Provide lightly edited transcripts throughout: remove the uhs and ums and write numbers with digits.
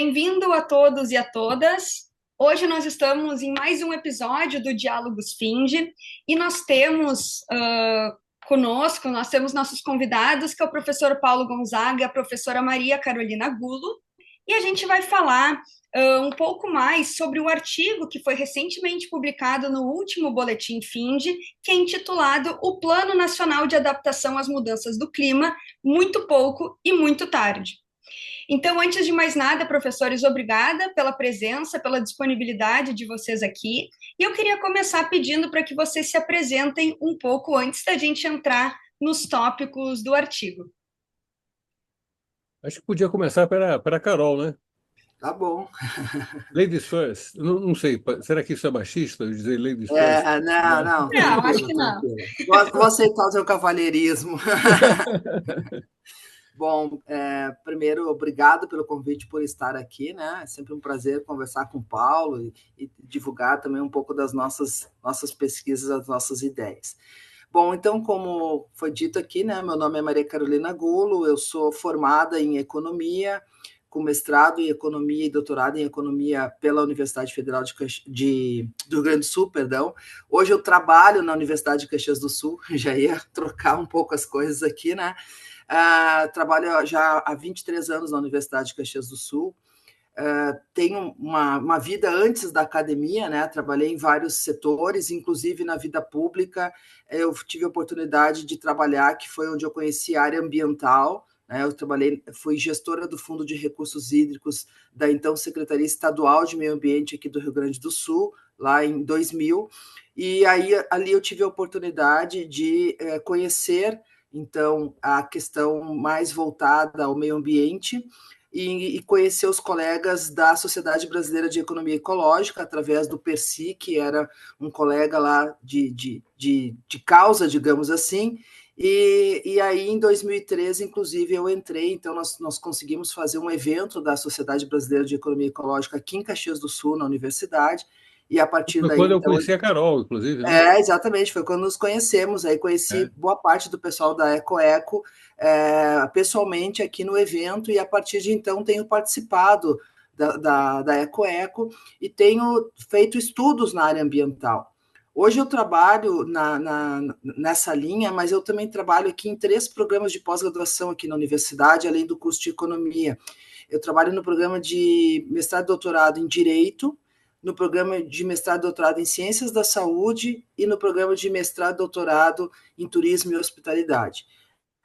Bem-vindo a todos e a todas. Hoje nós estamos em mais um episódio do Diálogos Finde e nós temos conosco, nós temos nossos convidados, que é o professor Paulo Gonzaga e a professora Maria Carolina Gulo, e a gente vai falar um pouco mais sobre o artigo que foi recentemente publicado no último Boletim Finde, que é intitulado O Plano Nacional de Adaptação às Mudanças do Clima, muito pouco e muito tarde. Então, antes de mais nada, professores, obrigada pela presença, pela disponibilidade de vocês aqui. E eu queria começar pedindo para que vocês se apresentem um pouco antes da gente entrar nos tópicos do artigo. Acho que podia começar para a Carol, né? Tá bom. Ladies first. Não sei, será que isso é machista, eu dizer ladies first? Não, Não, acho tranquilo, que não. tranquilo. Vou aceitar o seu cavalheirismo. Bom, primeiro, obrigado pelo convite por estar aqui, né? É sempre um prazer conversar com o Paulo e divulgar também um pouco das nossas pesquisas, as nossas ideias. Bom, então, como foi dito aqui, né? Meu nome é Maria Carolina Gulo, eu sou formada em Economia, com mestrado em Economia e doutorado em Economia pela Universidade Federal do Rio Grande do Sul, perdão. Hoje eu trabalho na Universidade de Caxias do Sul, já ia trocar um pouco as coisas aqui, né? Trabalho já há 23 anos na Universidade de Caxias do Sul. Tenho uma vida antes da academia, né? Trabalhei em vários setores, inclusive na vida pública. Eu tive a oportunidade de trabalhar, que foi onde eu conheci a área ambiental. Eu fui gestora do Fundo de Recursos Hídricos da então Secretaria Estadual de Meio Ambiente aqui do Rio Grande do Sul, lá em 2000. E aí ali eu tive a oportunidade de conhecer, então, a questão mais voltada ao meio ambiente e conhecer os colegas da Sociedade Brasileira de Economia Ecológica, através do Percy, que era um colega lá de causa, digamos assim. E aí, em 2013, inclusive, eu entrei, então nós conseguimos fazer um evento da Sociedade Brasileira de Economia Ecológica aqui em Caxias do Sul, na universidade, e a partir Foi daí, quando eu então... conheci a Carol, inclusive, né? Exatamente, foi quando nos conhecemos, aí conheci É. boa parte do pessoal da EcoEco pessoalmente aqui no evento, e a partir de então tenho participado da EcoEco e tenho feito estudos na área ambiental. Hoje eu trabalho nessa linha, mas eu também trabalho aqui em 3 programas de pós-graduação aqui na universidade, além do curso de Economia. Eu trabalho no programa de mestrado e doutorado em Direito, no programa de mestrado e doutorado em Ciências da Saúde e no programa de mestrado e doutorado em Turismo e Hospitalidade.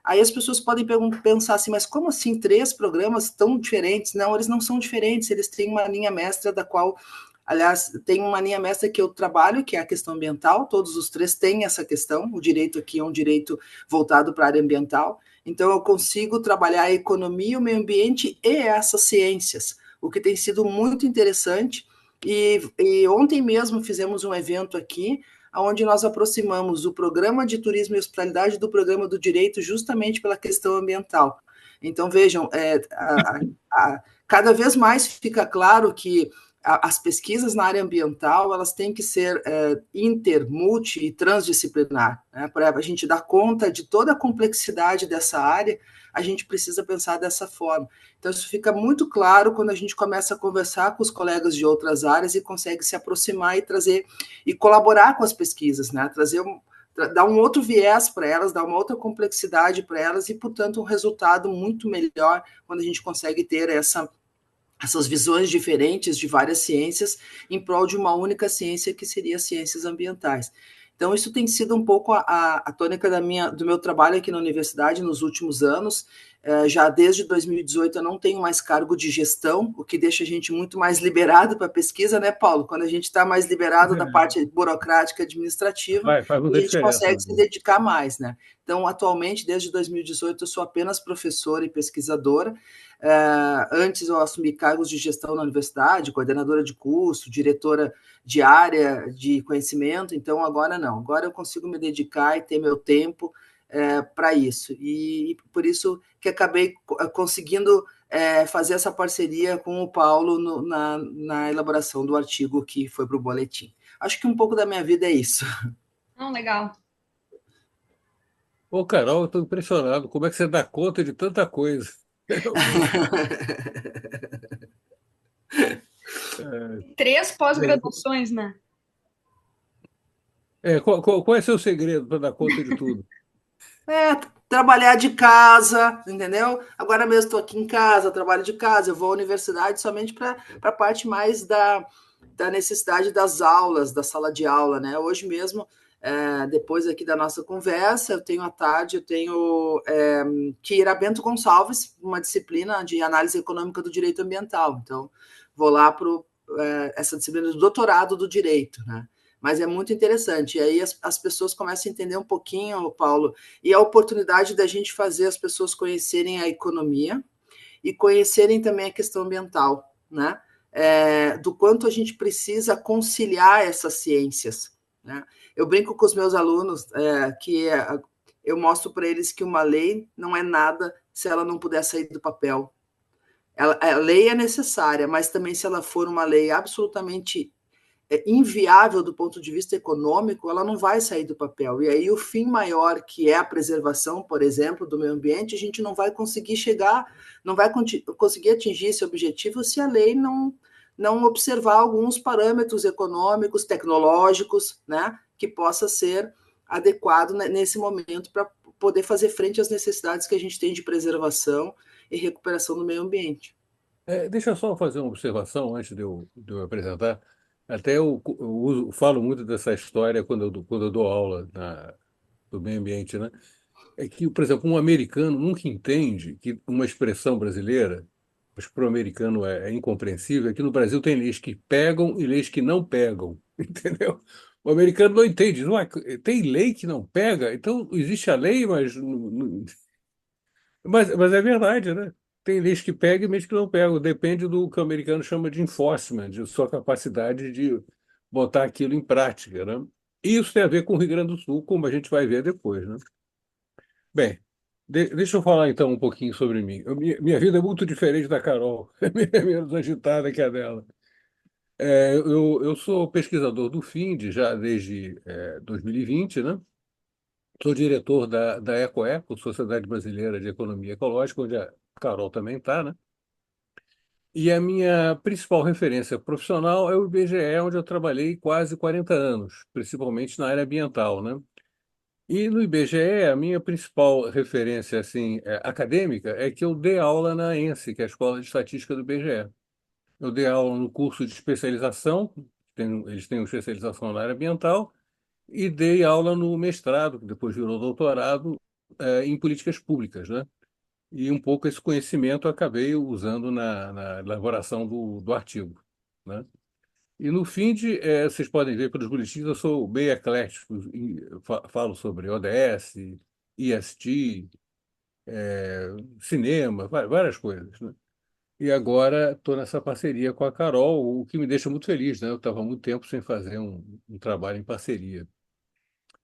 Aí as pessoas podem pensar assim, mas como assim 3 programas tão diferentes? Não, eles não são diferentes, eles têm uma linha mestra da qual, aliás, tem uma linha mestra que eu trabalho, que é a questão ambiental, todos os 3 têm essa questão, o direito aqui é um direito voltado para a área ambiental, então eu consigo trabalhar a economia, o meio ambiente e essas ciências, o que tem sido muito interessante. E ontem mesmo fizemos um evento aqui, onde nós aproximamos o programa de turismo e hospitalidade do programa do direito, justamente pela questão ambiental. Então, vejam, cada vez mais fica claro que as pesquisas na área ambiental elas têm que ser inter, multi e transdisciplinar, né? Para a gente dar conta de toda a complexidade dessa área, a gente precisa pensar dessa forma. Então, isso fica muito claro quando a gente começa a conversar com os colegas de outras áreas e consegue se aproximar e trazer e colaborar com as pesquisas, né? Dar um outro viés para elas, dar uma outra complexidade para elas e, portanto, um resultado muito melhor quando a gente consegue ter essas visões diferentes de várias ciências em prol de uma única ciência que seria as ciências ambientais. Então, isso tem sido um pouco a tônica do meu trabalho aqui na universidade nos últimos anos. Já desde 2018 eu não tenho mais cargo de gestão, o que deixa a gente muito mais liberado para a pesquisa, né, Paulo? Quando a gente está mais liberado da parte burocrática administrativa, Faz a muita gente diferença, consegue né? se dedicar mais, né? Então, atualmente, desde 2018, eu sou apenas professora e pesquisadora. Antes eu assumi cargos de gestão na universidade, coordenadora de curso, diretora de área de conhecimento, então agora não, agora eu consigo me dedicar e ter meu tempo para isso, e por isso que acabei conseguindo fazer essa parceria com o Paulo na elaboração do artigo que foi para o boletim. Acho que um pouco da minha vida é isso. Legal. Ô, Carol, eu estou impressionado. Como é que você dá conta de tanta coisa? Três Bem, pós-graduações, né? qual é seu segredo para dar conta de tudo? É, trabalhar de casa, entendeu? Agora mesmo estou aqui em casa, trabalho de casa, eu vou à universidade somente para a parte mais da necessidade das aulas, da sala de aula, né? Hoje mesmo, depois aqui da nossa conversa, eu tenho à tarde, eu tenho que ir a Bento Gonçalves, uma disciplina de análise econômica do direito ambiental. Então, vou lá para essa disciplina do doutorado do direito, né? Mas é muito interessante. E aí as pessoas começam a entender um pouquinho, Paulo, e a oportunidade da gente fazer as pessoas conhecerem a economia e conhecerem também a questão ambiental, né? Do quanto a gente precisa conciliar essas ciências, né? Eu brinco com os meus alunos que eu mostro para eles que uma lei não é nada se ela não puder sair do papel. A lei é necessária, mas também se ela for uma lei absolutamente inviável do ponto de vista econômico, ela não vai sair do papel. E aí o fim maior, que é a preservação, por exemplo, do meio ambiente, a gente não vai conseguir chegar, não vai conseguir atingir esse objetivo se a lei não observar alguns parâmetros econômicos, tecnológicos, né, que possa ser adequado nesse momento para poder fazer frente às necessidades que a gente tem de preservação e recuperação do meio ambiente. Deixa eu só fazer uma observação antes de eu apresentar. Até falo muito dessa história quando eu dou aula do meio ambiente, né? É que, por exemplo, um americano nunca entende que uma expressão brasileira, mas para o americano é incompreensível, é que no Brasil tem leis que pegam e leis que não pegam, entendeu? O americano não entende. Não é, tem lei que não pega, então existe a lei, mas é verdade, né? Tem leis que pegam e leis que não pegam. Depende do que o americano chama de enforcement, de sua capacidade de botar aquilo em prática, né? E isso tem a ver com o Rio Grande do Sul, como a gente vai ver depois, né? Bem, deixa eu falar então um pouquinho sobre mim. Minha vida é muito diferente da Carol, é menos agitada que a dela. Eu sou pesquisador do FIND já desde 2020, né? Sou diretor da EcoEco, Sociedade Brasileira de Economia Ecológica, onde a Carol também está, né? E a minha principal referência profissional é o IBGE, onde eu trabalhei quase 40 anos, principalmente na área ambiental, né? E no IBGE, a minha principal referência assim, acadêmica é que eu dei aula na ENSE, que é a Escola de Estatística do IBGE. Eu dei aula no curso de especialização, eles têm uma especialização na área ambiental, e dei aula no mestrado, que depois virou doutorado, em políticas públicas, né? E um pouco esse conhecimento eu acabei usando na elaboração do artigo, né? E no fim vocês podem ver pelos boletins, eu sou bem eclético, falo sobre ODS, ESG, cinema, várias coisas, né? E agora estou nessa parceria com a Carol, o que me deixa muito feliz, né? Eu estava há muito tempo sem fazer um trabalho em parceria.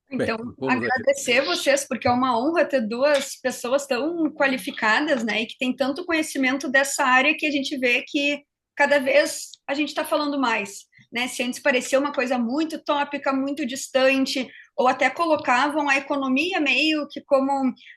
Bem, Então, vamos adiante. agradecer vocês, porque é uma honra ter duas pessoas tão qualificadas, né, e que têm tanto conhecimento dessa área que a gente vê que cada vez a gente está falando mais, né? Se antes parecia uma coisa muito tópica, muito distante, ou até colocavam a economia meio que como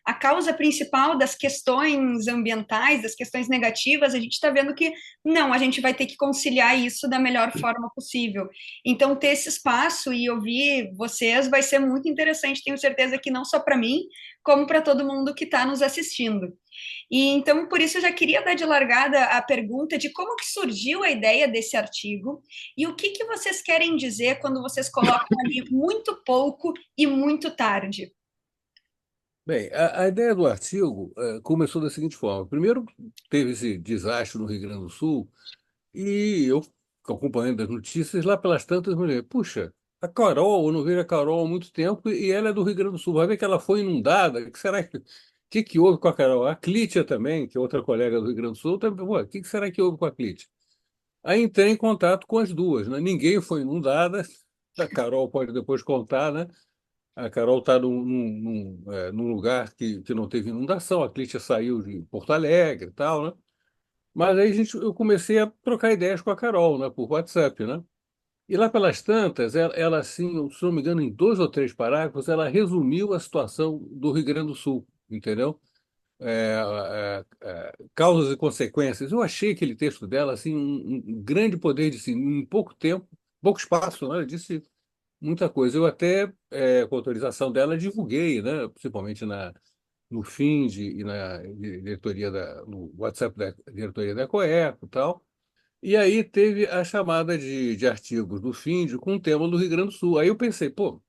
a causa principal das questões ambientais, das questões negativas, a gente está vendo que não, a gente vai ter que conciliar isso da melhor forma possível. Então, ter esse espaço e ouvir vocês vai ser muito interessante, tenho certeza que não só para mim, como para todo mundo que está nos assistindo. E então, por isso, eu já queria dar de largada a pergunta de como que surgiu a ideia desse artigo e o que que vocês querem dizer quando vocês colocam ali muito pouco e muito tarde. Bem, a ideia do artigo começou da seguinte forma. Primeiro, teve esse desastre no Rio Grande do Sul e eu, acompanhando as notícias, lá pelas tantas, me lembrei, puxa, a Carol, eu não vejo a Carol há muito tempo e ela é do Rio Grande do Sul. Vai ver que ela foi inundada. O que será que houve com a Carol? A Clítia também, que é outra colega do Rio Grande do Sul, também, pô, o que será que houve com a Clítia? Aí entrei em contato com as duas, né? Ninguém foi inundada. A Carol pode depois contar, né? A Carol está num lugar que não teve inundação, a Clítia saiu de Porto Alegre e tal, né? Mas aí eu comecei a trocar ideias com a Carol, né, por WhatsApp, né? E lá pelas tantas, ela assim, se não me engano, em 2 ou 3 parágrafos, ela resumiu a situação do Rio Grande do Sul, entendeu? Causas e Consequências. Eu achei aquele texto dela assim um grande poder de em pouco tempo, pouco espaço, né? Ela disse muita coisa. Eu até, com autorização dela, divulguei, né? Principalmente no FIND e na diretoria no WhatsApp da diretoria da Ecoeco e tal. E aí teve a chamada de artigos do FIND com o tema do Rio Grande do Sul. Aí eu pensei, pô,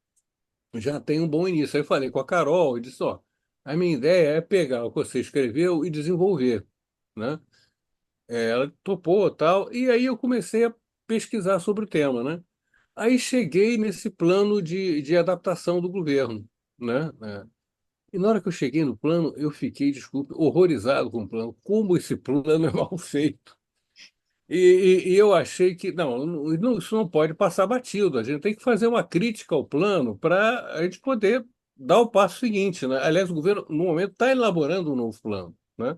já tem um bom início. Aí eu falei com a Carol e disse, ó, a minha ideia é pegar o que você escreveu e desenvolver, né? Ela topou tal, e aí eu comecei a pesquisar sobre o tema, né? Aí cheguei nesse plano de adaptação do governo, né? E na hora que eu cheguei no plano, eu fiquei, desculpe, horrorizado com o plano. Como esse plano é mal feito. E eu achei que, isso não pode passar batido. A gente tem que fazer uma crítica ao plano para a gente poder dar o passo seguinte, né? Aliás, o governo, no momento, está elaborando um novo plano, né?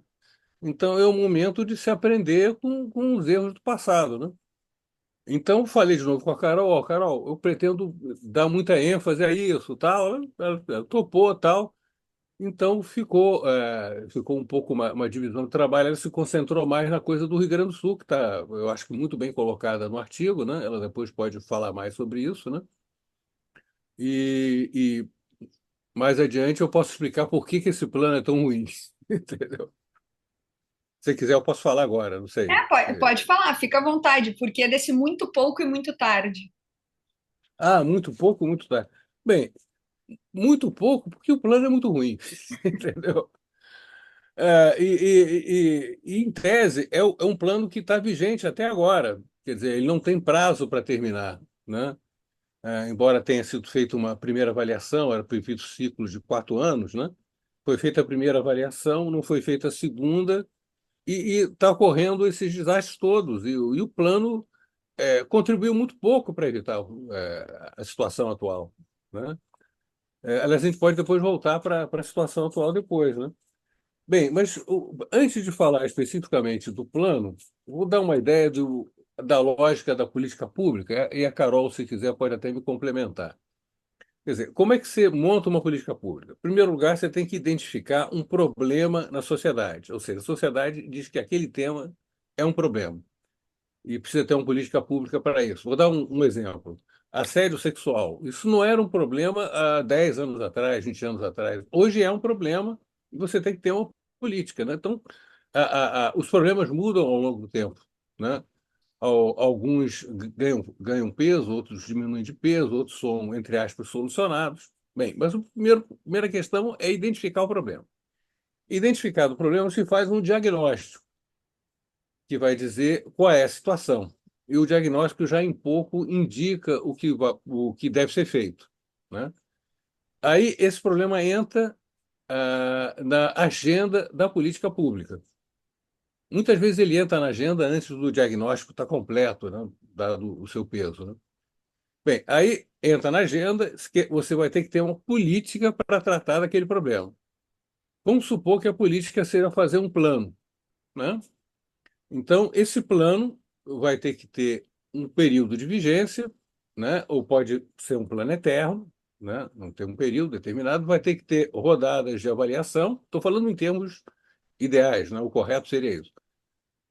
Então, é o momento de se aprender com os erros do passado, né? Então, falei de novo com a Carol, ó, Carol, eu pretendo dar muita ênfase a isso, tal. Ela topou, tal. Então, ficou um pouco uma divisão do trabalho. Ela se concentrou mais na coisa do Rio Grande do Sul, que está, eu acho que muito bem colocada no artigo, né? Ela depois pode falar mais sobre isso, né? E mais adiante eu posso explicar por que esse plano é tão ruim, entendeu? Se quiser, eu posso falar agora, não sei. Pode falar, fica à vontade, porque é desse muito pouco e muito tarde. Ah, muito pouco, muito tarde. Bem, muito pouco, porque o plano é muito ruim, entendeu? Em tese, é um plano que está vigente até agora. Quer dizer, ele não tem prazo para terminar, né? Embora tenha sido feita uma primeira avaliação, era previsto ciclo de 4 anos, né? Foi feita a primeira avaliação, não foi feita a segunda, e está ocorrendo esses desastres todos. E o plano contribuiu muito pouco para evitar a situação atual, né? Aliás, a gente pode depois voltar para a situação atual depois, né? Bem, mas antes de falar especificamente do plano, vou dar uma ideia da lógica da política pública, e a Carol, se quiser, pode até me complementar. Quer dizer, como é que você monta uma política pública? Em primeiro lugar, você tem que identificar um problema na sociedade, ou seja, a sociedade diz que aquele tema é um problema e precisa ter uma política pública para isso. Vou dar um exemplo. Assédio sexual. Isso não era um problema há 10 anos atrás, 20 anos atrás. Hoje é um problema e você tem que ter uma política, né? Então, os problemas mudam ao longo do tempo, né? Alguns ganham peso, outros diminuem de peso, outros são, entre aspas, solucionados. Bem, mas a primeira questão é identificar o problema. Identificado o problema, se faz um diagnóstico que vai dizer qual é a situação. E o diagnóstico já em pouco indica o que deve ser feito, né? Aí esse problema entra na agenda da política pública. Muitas vezes ele entra na agenda antes do diagnóstico estar completo, né? Dado o seu peso, né? Bem, aí entra na agenda que você vai ter que ter uma política para tratar daquele problema. Vamos supor que a política seja fazer um plano, né? Então, esse plano vai ter que ter um período de vigência, né? Ou pode ser um plano eterno, né? Não tem um período determinado, vai ter que ter rodadas de avaliação. Estou falando em termos ideais, né? O correto seria isso.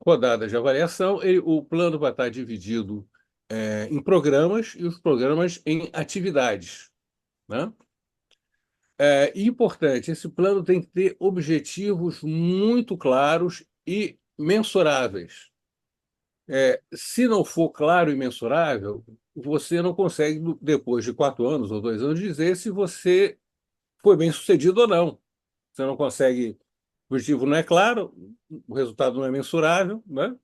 Rodadas de avaliação, o plano vai estar dividido em programas e os programas em atividades, né? E importante, esse plano tem que ter objetivos muito claros e mensuráveis. Se não for claro e mensurável, você não consegue, depois de 4 anos ou 2 anos, dizer se você foi bem sucedido ou não. Você não consegue, o objetivo não é claro, o resultado não é mensurável, né?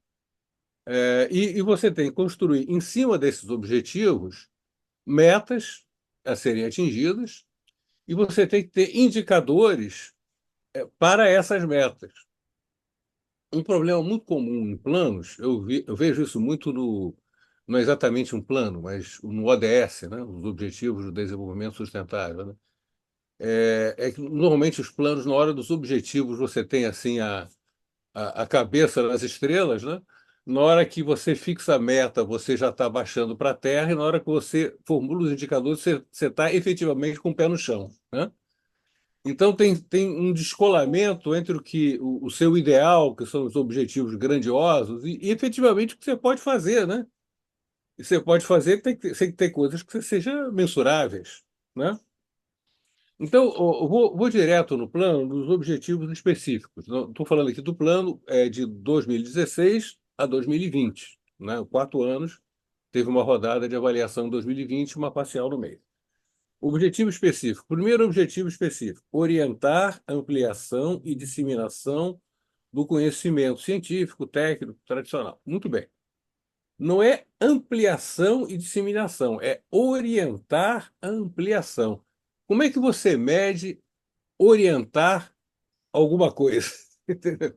E você tem que construir, em cima desses objetivos, metas a serem atingidas, e você tem que ter indicadores para essas metas. Um problema muito comum em planos, eu vejo isso muito não é exatamente um plano, mas no ODS, né, os Objetivos do Desenvolvimento Sustentável, né? Que normalmente os planos, na hora dos objetivos, você tem assim a cabeça nas estrelas, né? Na hora que você fixa a meta, você já está baixando para a terra, e na hora que você formula os indicadores, você está efetivamente com o pé no chão, né? Então, tem um descolamento entre o seu ideal, que são os objetivos grandiosos, e efetivamente o que você pode fazer, né? E você pode fazer, tem que ter coisas que sejam mensuráveis, né? Então, eu vou direto no plano dos objetivos específicos. Estou falando aqui do plano de 2016 a 2020, né? 4 anos, teve uma rodada de avaliação em 2020, uma parcial no meio. Objetivo específico. Primeiro objetivo específico: orientar a ampliação e disseminação do conhecimento científico, técnico, tradicional. Muito bem. Não é ampliação e disseminação, é orientar a ampliação. Como é que você mede orientar alguma coisa? Entendeu?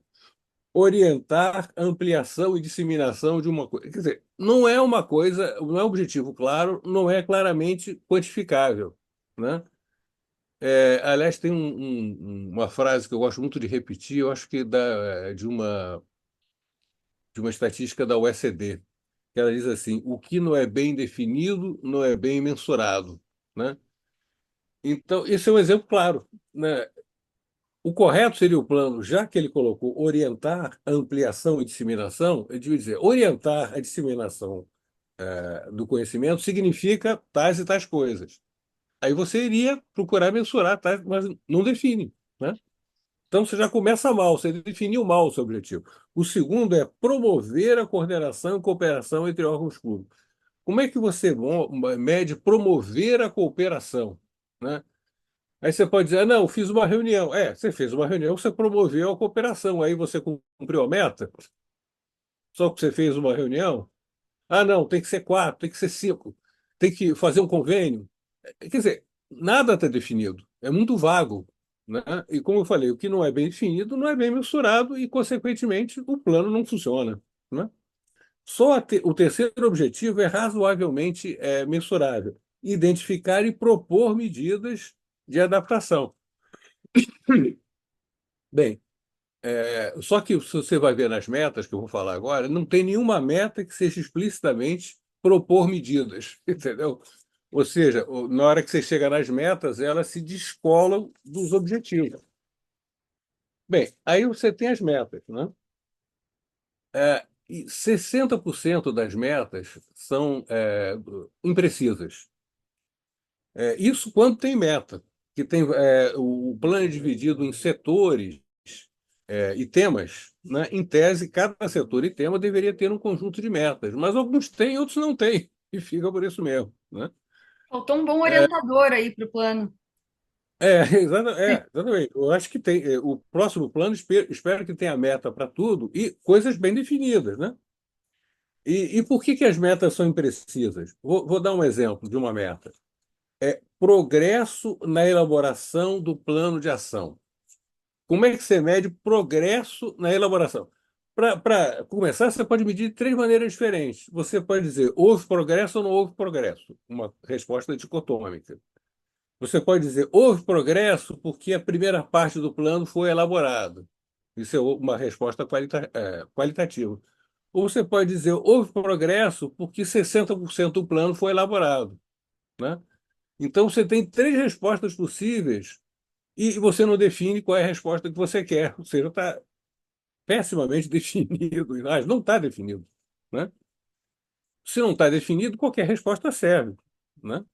Orientar a ampliação e disseminação de uma coisa. Quer dizer, não é uma coisa, não é um objetivo claro, não é claramente quantificável, né? Aliás, tem uma frase que eu gosto muito de repetir, eu acho que de uma estatística da OECD, que ela diz assim: o que não é bem definido não é bem mensurado, né? Então, esse é um exemplo claro, né? O correto seria o plano, já que ele colocou orientar a ampliação e disseminação, ele devia dizer orientar a disseminação do conhecimento significa tais e tais coisas. Aí você iria procurar mensurar, tais, mas não define, né? Então você já começa mal, você definiu mal o seu objetivo. O segundo é promover a coordenação e cooperação entre órgãos públicos. Como é que você mede promover a cooperação, né? Aí você pode dizer, ah, não, fiz uma reunião. Você fez uma reunião, você promoveu a cooperação. Aí você cumpriu a meta, só que você fez uma reunião. Ah, não, tem que ser 4, tem que ser 5, tem que fazer um convênio. Quer dizer, nada está definido, é muito vago, né? E como eu falei, o que não é bem definido não é bem mensurado e, consequentemente, o plano não funciona, né? Só o terceiro objetivo é razoavelmente mensurável: identificar e propor medidas de adaptação. Bem, só que se você vai ver nas metas que eu vou falar agora, não tem nenhuma meta que seja explicitamente propor medidas, entendeu? Ou seja, na hora que você chega nas metas, elas se descolam dos objetivos. Bem, aí você tem as metas, né? E 60% das metas são imprecisas. Isso quando tem meta, que tem o plano é dividido em setores e temas, né? Em tese, cada setor e tema deveria ter um conjunto de metas, mas alguns têm, outros não têm, e fica por isso mesmo, né? Faltou um bom orientador aí para o plano. Exatamente. Eu acho que tem. O próximo plano, espero que tenha meta para tudo e coisas bem definidas, né? E por que as metas são imprecisas? Vou dar um exemplo de uma meta. Progresso na elaboração do plano de ação. Como é que você mede progresso na elaboração? Para começar, você pode medir de três maneiras diferentes. Você pode dizer houve progresso ou não houve progresso. Uma resposta dicotômica. Você pode dizer houve progresso porque a primeira parte do plano foi elaborada. Isso é uma resposta qualitativa. Ou você pode dizer houve progresso porque 60% do plano foi elaborado, né? Então você tem três respostas possíveis e você não define qual é a resposta que você quer. Ou seja, está pessimamente definido, mas não está definido, né? Se não está definido, qualquer resposta serve, né?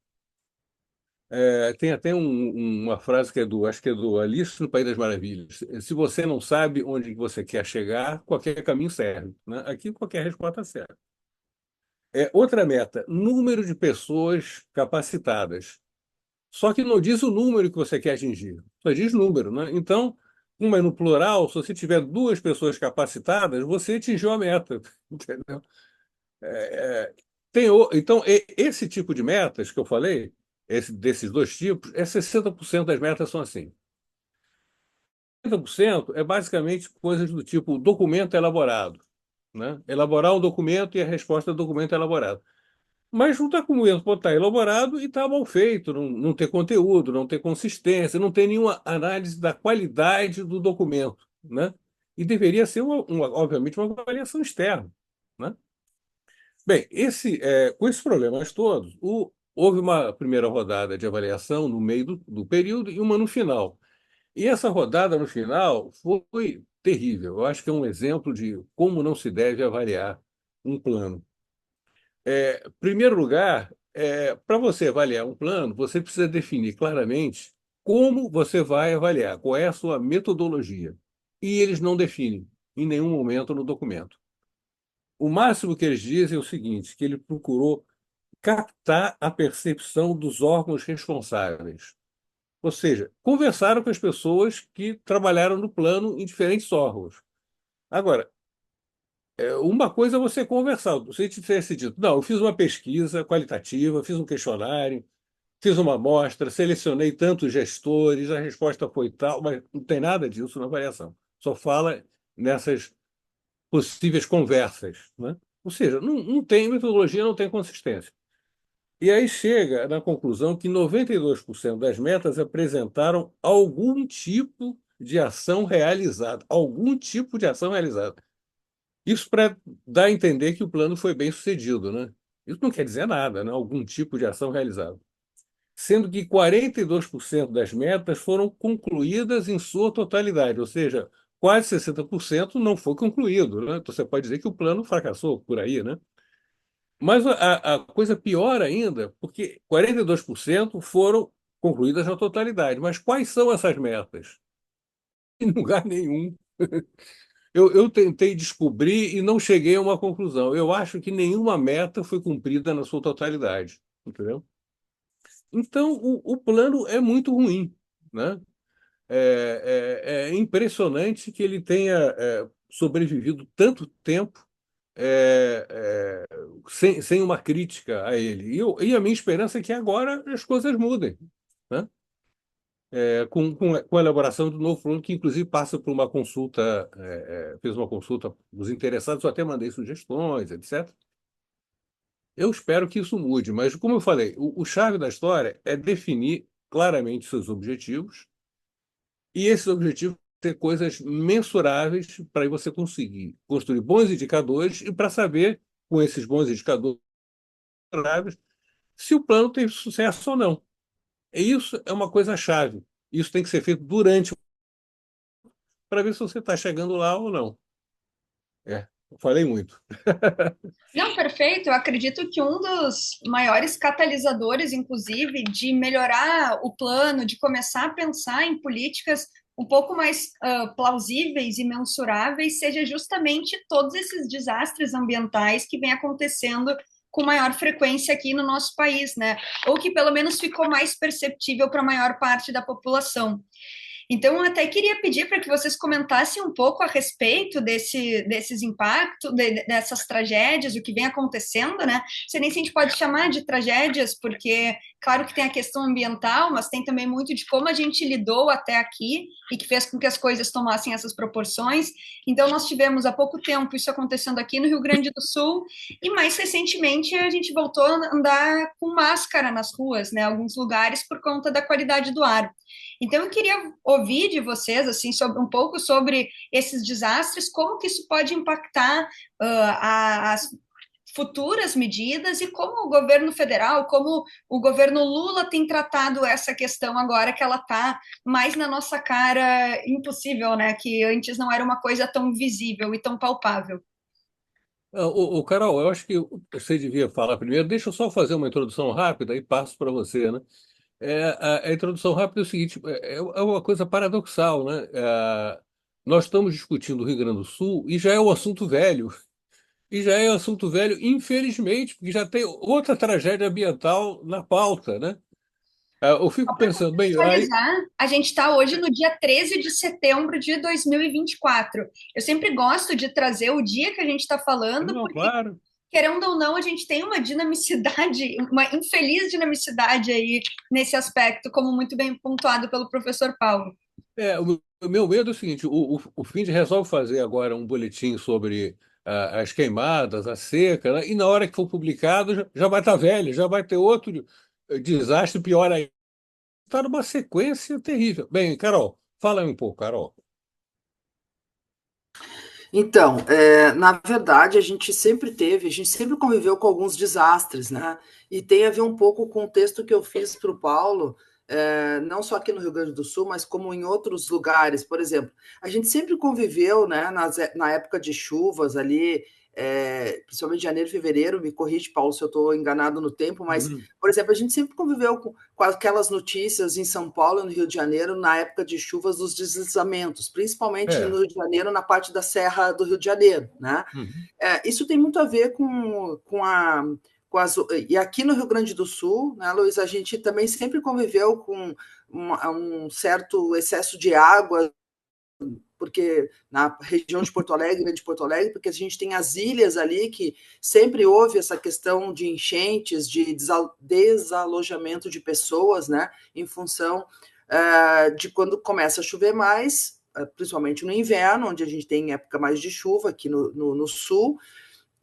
Tem até uma frase que acho que é do Alice no País das Maravilhas. Se você não sabe onde você quer chegar, qualquer caminho serve, né? Aqui qualquer resposta serve. Outra meta: número de pessoas capacitadas. Só que não diz o número que você quer atingir, só diz número, né? Então, como é no plural, se você tiver duas pessoas capacitadas, você atingiu a meta, entendeu? Então, esse tipo de metas que eu falei, desses dois tipos, 60% das metas são assim. 30% é basicamente coisas do tipo documento elaborado, né? Elaborar um documento e a resposta do documento elaborado. Mas o documento pode estar elaborado e está mal feito, não ter conteúdo, não ter consistência, não ter nenhuma análise da qualidade do documento, né? E deveria ser, obviamente, uma avaliação externa, né? Bem, com esses problemas todos, houve uma primeira rodada de avaliação no meio do período e uma no final. E essa rodada, no final, foi terrível. Eu acho que é um exemplo de como não se deve avaliar um plano. Em primeiro lugar, para você avaliar um plano, você precisa definir claramente como você vai avaliar, qual é a sua metodologia. E eles não definem em nenhum momento no documento. O máximo que eles dizem é o seguinte, que ele procurou captar a percepção dos órgãos responsáveis. Ou seja, conversaram com as pessoas que trabalharam no plano em diferentes órgãos. Agora, uma coisa é você conversar. Se você tivesse dito, não, eu fiz uma pesquisa qualitativa, fiz um questionário, fiz uma amostra, selecionei tantos gestores, a resposta foi tal, mas não tem nada disso na avaliação. Só fala nessas possíveis conversas, né? Ou seja, não tem metodologia, não tem consistência. E aí chega na conclusão que 92% das metas apresentaram algum tipo de ação realizada. Algum tipo de ação realizada. Isso para dar a entender que o plano foi bem sucedido, né? Isso não quer dizer nada, né? Algum tipo de ação realizada. Sendo que 42% das metas foram concluídas em sua totalidade, ou seja, quase 60% não foi concluído, né? Então você pode dizer que o plano fracassou por aí, né? Mas a coisa pior ainda, porque 42% foram concluídas na totalidade. Mas quais são essas metas? Em lugar nenhum. Eu tentei descobrir e não cheguei a uma conclusão. Eu acho que nenhuma meta foi cumprida na sua totalidade. Entendeu? Então, o plano é muito ruim, né? É impressionante que ele tenha sobrevivido tanto tempo sem uma crítica a ele. E a minha esperança é que agora as coisas mudem, né? Com a elaboração do novo plano, que inclusive passa por uma consulta, fez uma consulta dos interessados, eu até mandei sugestões, etc. Eu espero que isso mude, mas como eu falei, o chave da história é definir claramente seus objetivos, e esses objetivos ter coisas mensuráveis para você conseguir construir bons indicadores e para saber, com esses bons indicadores mensuráveis, se o plano tem sucesso ou não. E isso é uma coisa chave. Isso tem que ser feito durante para ver se você está chegando lá ou não. Eu falei muito. Não, perfeito. Eu acredito que um dos maiores catalisadores, inclusive, de melhorar o plano, de começar a pensar em políticas um pouco mais plausíveis e mensuráveis, seja justamente todos esses desastres ambientais que vêm acontecendo com maior frequência aqui no nosso país, né? Ou que pelo menos ficou mais perceptível para a maior parte da população. Então, eu até queria pedir para que vocês comentassem um pouco a respeito desses impactos, dessas tragédias, o que vem acontecendo, né? Não sei nem se a gente pode chamar de tragédias, porque, claro que tem a questão ambiental, mas tem também muito de como a gente lidou até aqui e que fez com que as coisas tomassem essas proporções. Então, nós tivemos há pouco tempo isso acontecendo aqui no Rio Grande do Sul, e mais recentemente a gente voltou a andar com máscara nas ruas, né? Alguns lugares por conta da qualidade do ar. Então, eu queria ouvir de vocês, assim, um pouco sobre esses desastres, como que isso pode impactar as futuras medidas e como o governo federal, como o governo Lula tem tratado essa questão agora que ela está mais na nossa cara, impossível, né? Que antes não era uma coisa tão visível e tão palpável. Carol, eu acho que você devia falar primeiro. Deixa eu só fazer uma introdução rápida e passo para você, né? A introdução rápida é o seguinte: é uma coisa paradoxal, né? Nós estamos discutindo o Rio Grande do Sul e já é um assunto velho. E já é um assunto velho, infelizmente, porque já tem outra tragédia ambiental na pauta, né? Eu fico Só para pensando, bem, aí, contextualizar, a gente está hoje no dia 13 de setembro de 2024. Eu sempre gosto de trazer o dia que a gente está falando, não, porque, claro. querendo ou não, a gente tem uma dinamicidade, uma infeliz dinamicidade aí nesse aspecto, como muito bem pontuado pelo professor Paulo. O meu medo é o seguinte: o FIND resolve fazer agora um boletim sobre as queimadas, a seca, né? E na hora que for publicado já vai estar velho, já vai ter outro desastre pior ainda. Está numa sequência terrível. Bem, Carol, fala aí um pouco, Carol. Então, na verdade, a gente sempre conviveu com alguns desastres, né? E tem a ver um pouco com o texto que eu fiz para o Paulo, não só aqui no Rio Grande do Sul, mas como em outros lugares. Por exemplo, a gente sempre conviveu, né, na época de chuvas ali, principalmente janeiro e fevereiro, me corrige, Paulo, se eu estou enganado no tempo, mas, por exemplo, a gente sempre conviveu com aquelas notícias em São Paulo e no Rio de Janeiro, na época de chuvas, dos deslizamentos, principalmente no Rio de Janeiro, na parte da Serra do Rio de Janeiro, né? Isso tem muito a ver e aqui no Rio Grande do Sul, né, Luiz, a gente também sempre conviveu com um certo excesso de água, porque na região de Porto Alegre, Grande Porto Alegre, porque a gente tem as ilhas ali que sempre houve essa questão de enchentes, de desalojamento de pessoas, né, em função de quando começa a chover mais, principalmente no inverno, onde a gente tem época mais de chuva aqui no sul,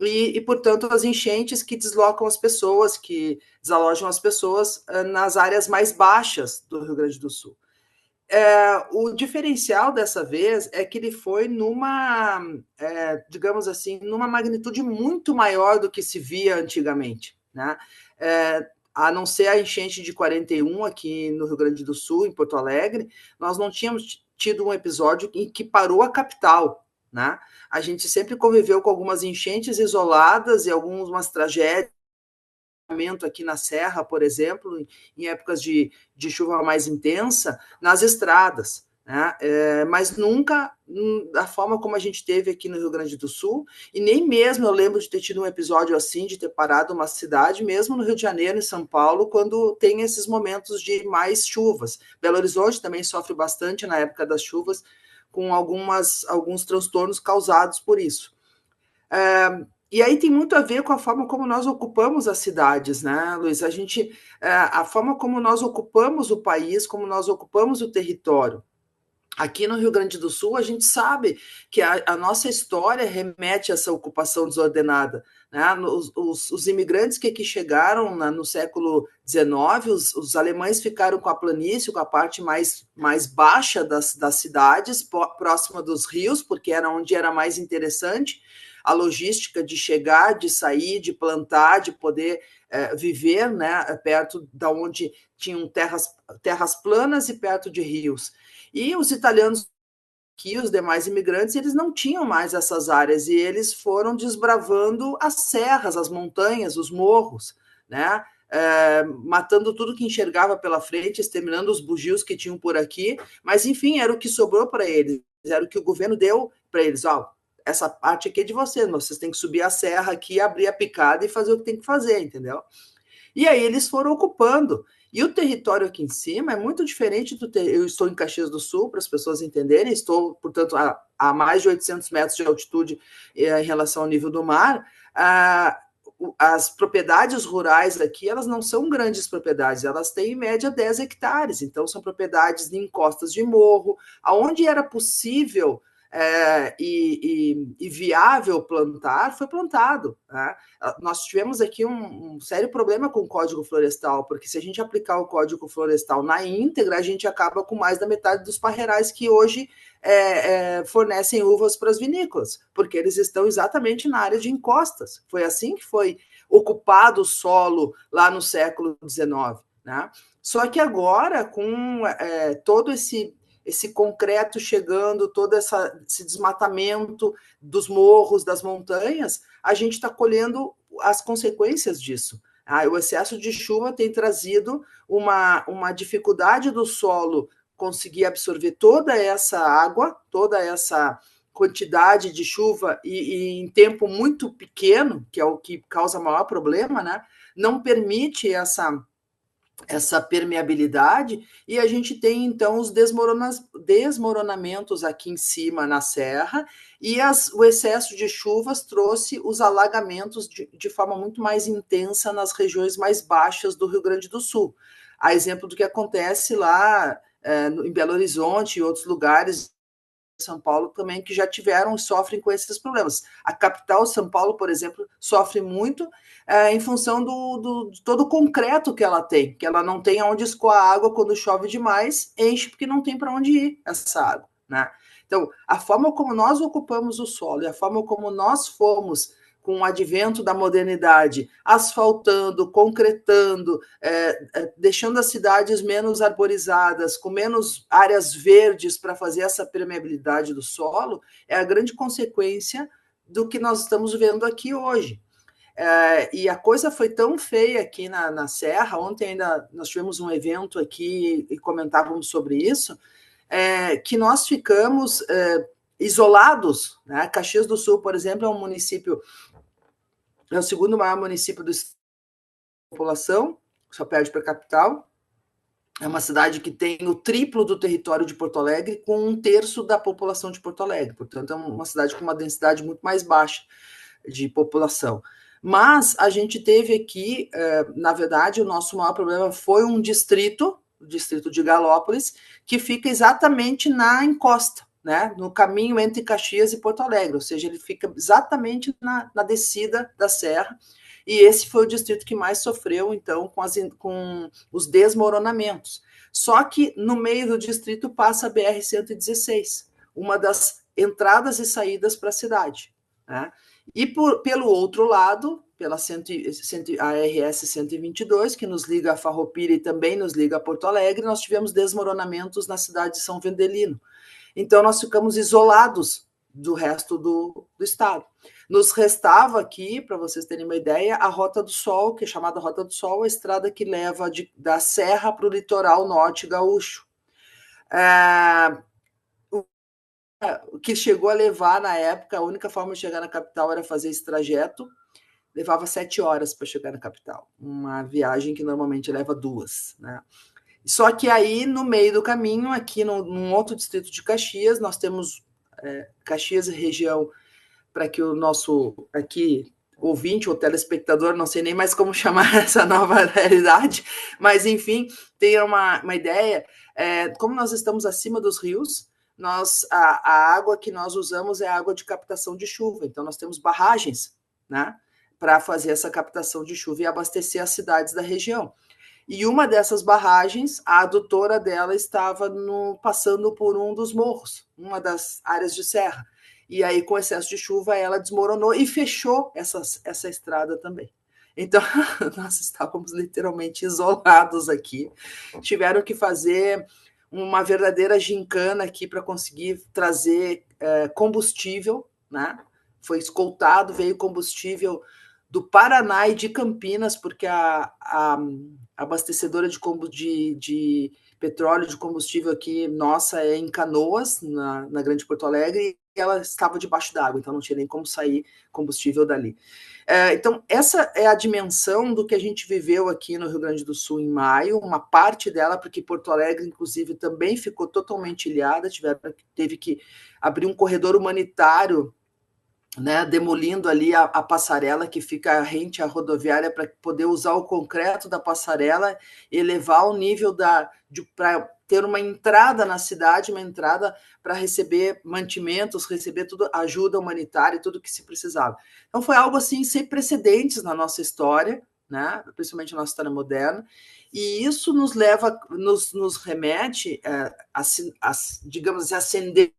e, portanto, as enchentes que deslocam as pessoas, que desalojam as pessoas nas áreas mais baixas do Rio Grande do Sul. O diferencial dessa vez é que ele foi digamos assim, numa magnitude muito maior do que se via antigamente, né? A não ser a enchente de 41 aqui no Rio Grande do Sul, em Porto Alegre, nós não tínhamos tido um episódio em que parou a capital, né? A gente sempre conviveu com algumas enchentes isoladas e algumas tragédias aqui na Serra, por exemplo, em épocas de chuva mais intensa, nas estradas, né? Mas nunca da forma como a gente teve aqui no Rio Grande do Sul, e nem mesmo eu lembro de ter tido um episódio assim, de ter parado uma cidade, mesmo no Rio de Janeiro, em São Paulo, quando tem esses momentos de mais chuvas. Belo Horizonte também sofre bastante na época das chuvas, com alguns transtornos causados por isso. E aí tem muito a ver com a forma como nós ocupamos as cidades, né, Luiz? A forma como nós ocupamos o país, como nós ocupamos o território. Aqui no Rio Grande do Sul, a gente sabe que a nossa história remete a essa ocupação desordenada, né? Os imigrantes que aqui chegaram no século XIX, os alemães ficaram com a planície, com a parte mais baixa das cidades, próxima dos rios, porque era onde era mais interessante a logística de chegar, de sair, de plantar, de poder viver, né, perto da onde tinham terras planas e perto de rios. E os italianos, que os demais imigrantes, eles não tinham mais essas áreas e eles foram desbravando as serras, as montanhas, os morros, né? Matando tudo que enxergava pela frente, exterminando os bugios que tinham por aqui, mas enfim, era o que sobrou para eles, era o que o governo deu para eles. Essa parte aqui é de vocês têm que subir a serra aqui, abrir a picada e fazer o que tem que fazer, entendeu? E aí eles foram ocupando. E o território aqui em cima é muito diferente Eu estou em Caxias do Sul, para as pessoas entenderem, estou, portanto, a mais de 800 metros de altitude em relação ao nível do mar. As propriedades rurais aqui, elas não são grandes propriedades, elas têm em média 10 hectares, então são propriedades em encostas de morro, aonde era possível e viável plantar, foi plantado, né? Nós tivemos aqui um sério problema com o Código Florestal, porque se a gente aplicar o Código Florestal na íntegra, a gente acaba com mais da metade dos parreirais que hoje fornecem uvas para as vinícolas, porque eles estão exatamente na área de encostas. Foi assim que foi ocupado o solo lá no século XIX, né? Só que agora, com todo esse concreto chegando, todo esse desmatamento dos morros, das montanhas, a gente está colhendo as consequências disso. O excesso de chuva tem trazido uma dificuldade do solo conseguir absorver toda essa água, toda essa quantidade de chuva e em tempo muito pequeno, que é o que causa maior problema, né? Não permite essa permeabilidade, e a gente tem, então, os desmoronamentos aqui em cima na serra, e o excesso de chuvas trouxe os alagamentos de forma muito mais intensa nas regiões mais baixas do Rio Grande do Sul. A exemplo do que acontece lá em Belo Horizonte e outros lugares São Paulo também, que já tiveram e sofrem com esses problemas. A capital, São Paulo, por exemplo, sofre muito em função de todo o concreto que ela tem, que ela não tem onde escoar água quando chove demais, enche porque não tem para onde ir essa água, né? Então, a forma como nós ocupamos o solo e a forma como nós fomos com o advento da modernidade, asfaltando, concretando, deixando as cidades menos arborizadas, com menos áreas verdes para fazer essa permeabilidade do solo, é a grande consequência do que nós estamos vendo aqui hoje. E a coisa foi tão feia aqui na Serra. Ontem ainda nós tivemos um evento aqui e comentávamos sobre isso, que nós ficamos isolados, né? Caxias do Sul, por exemplo, é um município, é o segundo maior município da população, só perde para a capital. É uma cidade que tem o triplo do território de Porto Alegre, com 1/3 da população de Porto Alegre. Portanto, é uma cidade com uma densidade muito mais baixa de população. Mas a gente teve aqui, na verdade, o nosso maior problema foi um distrito, o distrito de Galópolis, que fica exatamente na encosta, né, no caminho entre Caxias e Porto Alegre, ou seja, ele fica exatamente na descida da serra, e esse foi o distrito que mais sofreu, então, com os desmoronamentos. Só que no meio do distrito passa a BR-116, uma das entradas e saídas para a cidade, né? E pelo outro lado, pela a RS 122, que nos liga a Farroupilha e também nos liga a Porto Alegre, nós tivemos desmoronamentos na cidade de São Vendelino. Então, nós ficamos isolados do resto do estado. Nos restava aqui, para vocês terem uma ideia, a Rota do Sol, que é chamada Rota do Sol, a estrada que leva da Serra para o litoral norte gaúcho. O que chegou a levar, na época, a única forma de chegar na capital era fazer esse trajeto, levava 7 horas para chegar na capital. Uma viagem que normalmente leva 2, né? Só que aí, no meio do caminho, aqui num outro distrito de Caxias, nós temos Caxias e região, para que o nosso aqui ouvinte ou telespectador, não sei nem mais como chamar essa nova realidade, mas enfim, tenha uma ideia, como nós estamos acima dos rios, a água que nós usamos é água de captação de chuva, então nós temos barragens, né, para fazer essa captação de chuva e abastecer as cidades da região. E uma dessas barragens, a adutora dela estava passando por um dos morros, uma das áreas de serra. E aí, com excesso de chuva, ela desmoronou e fechou essa estrada também. Então, nós estávamos literalmente isolados aqui. Tiveram que fazer uma verdadeira gincana aqui para conseguir trazer combustível, né? Foi escoltado, veio combustível do Paraná e de Campinas, porque a abastecedora de petróleo, de combustível aqui, nossa, é em Canoas, na Grande Porto Alegre, e ela estava debaixo d'água, então não tinha nem como sair combustível dali. Então, essa é a dimensão do que a gente viveu aqui no Rio Grande do Sul em maio, uma parte dela, porque Porto Alegre, inclusive, também ficou totalmente ilhada, teve que abrir um corredor humanitário, né, demolindo ali a passarela que fica rente à rodoviária para poder usar o concreto da passarela e elevar o nível para ter uma entrada na cidade, uma entrada para receber mantimentos, receber tudo, ajuda humanitária, tudo que se precisava. Então foi algo assim sem precedentes na nossa história, né, principalmente na nossa história moderna, e isso nos leva, nos remete digamos assim, acender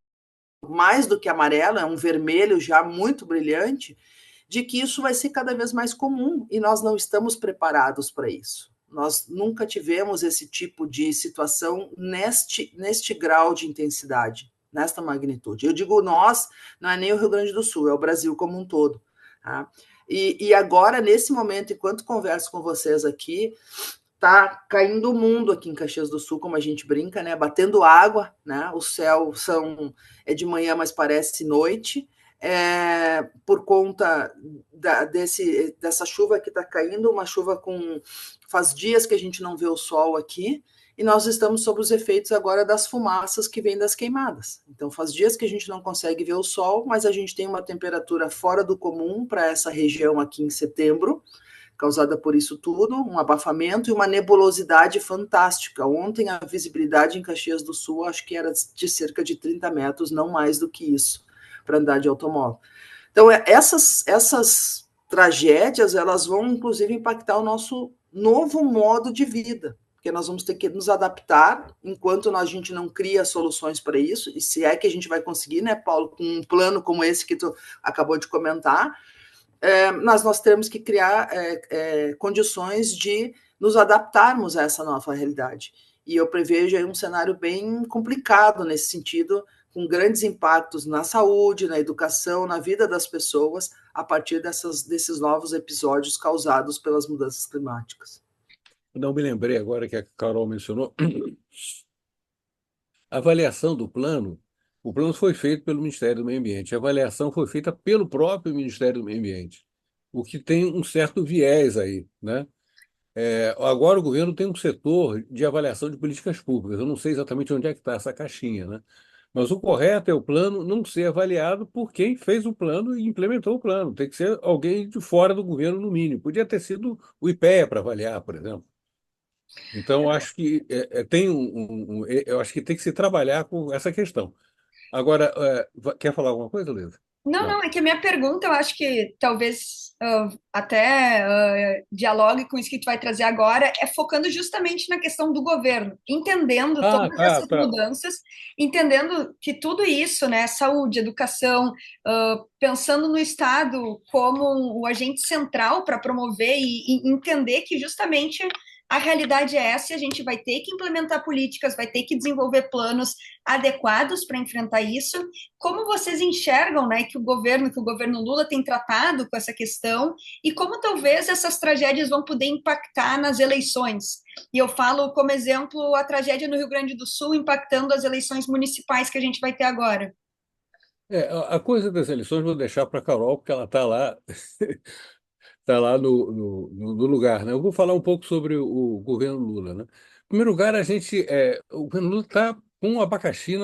mais do que amarelo, é um vermelho já muito brilhante, de que isso vai ser cada vez mais comum e nós não estamos preparados para isso. Nós nunca tivemos esse tipo de situação neste grau de intensidade, nesta magnitude. Eu digo nós, não é nem o Rio Grande do Sul, é o Brasil como um todo. Tá? E agora, nesse momento, enquanto converso com vocês aqui, tá caindo o mundo aqui em Caxias do Sul, como a gente brinca, né? Batendo água, né? O céu é de manhã, mas parece noite, por conta dessa chuva que está caindo, uma chuva faz dias que a gente não vê o sol aqui, e nós estamos sob os efeitos agora das fumaças que vêm das queimadas. Então, faz dias que a gente não consegue ver o sol, mas a gente tem uma temperatura fora do comum para essa região aqui em setembro, causada por isso tudo, um abafamento e uma nebulosidade fantástica. Ontem a visibilidade em Caxias do Sul acho que era de cerca de 30 metros, não mais do que isso, para andar de automóvel. Então, essas tragédias, elas vão, inclusive, impactar o nosso novo modo de vida, porque nós vamos ter que nos adaptar enquanto a gente não cria soluções para isso, e se é que a gente vai conseguir, né, Paulo, com um plano como esse que tu acabou de comentar, mas nós temos que criar condições de nos adaptarmos a essa nova realidade. E eu prevejo aí um cenário bem complicado nesse sentido, com grandes impactos na saúde, na educação, na vida das pessoas, a partir desses novos episódios causados pelas mudanças climáticas. Não me lembrei agora que a Carol mencionou. A avaliação do plano, o plano foi feito pelo Ministério do Meio Ambiente, a avaliação foi feita pelo próprio Ministério do Meio Ambiente, o que tem um certo viés aí, né? Agora o governo tem um setor de avaliação de políticas públicas. Eu não sei exatamente onde é que está essa caixinha, né? Mas o correto é o plano não ser avaliado por quem fez o plano e implementou o plano. Tem que ser alguém de fora do governo, no mínimo. Podia ter sido o IPEA para avaliar, por exemplo. Então, acho que eu acho que tem que se trabalhar com essa questão. Agora, quer falar alguma coisa, Luísa? Não, Não. não, é que a minha pergunta, eu acho que talvez até dialogue com isso que tu vai trazer agora, é focando justamente na questão do governo, entendendo Ah, todas tá, essas tá. mudanças, entendendo que tudo isso, né, saúde, educação, pensando no Estado como o agente central para promover e entender que justamente a realidade é essa e a gente vai ter que implementar políticas, vai ter que desenvolver planos adequados para enfrentar isso. Como vocês enxergam, né, que o governo Lula tem tratado com essa questão e como talvez essas tragédias vão poder impactar nas eleições? E eu falo como exemplo a tragédia no Rio Grande do Sul impactando as eleições municipais que a gente vai ter agora. A coisa das eleições vou deixar para a Carol, porque ela está lá, tá lá no lugar, né? Eu vou falar um pouco sobre o governo Lula, né? Em primeiro lugar, o governo Lula está com um abacaxi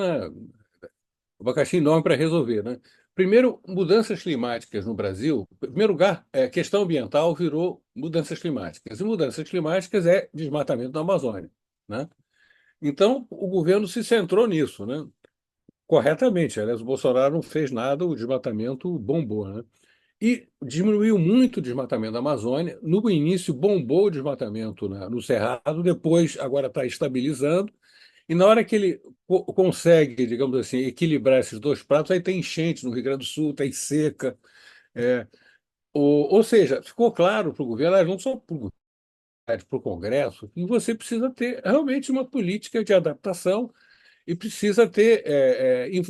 enorme para resolver, né? Primeiro, mudanças climáticas no Brasil. Em primeiro lugar, questão ambiental virou mudanças climáticas. E mudanças climáticas é desmatamento da Amazônia, né? Então, o governo se centrou nisso, né? Corretamente. Aliás, o Bolsonaro não fez nada, o desmatamento bombou, né? E diminuiu muito o desmatamento da Amazônia. No início, bombou o desmatamento no Cerrado, depois, agora está estabilizando. E na hora que ele consegue, digamos assim, equilibrar esses dois pratos, aí tem enchente no Rio Grande do Sul, tem seca. É, ou seja, ficou claro para o governo, não só para o Congresso, que você precisa ter realmente uma política de adaptação e precisa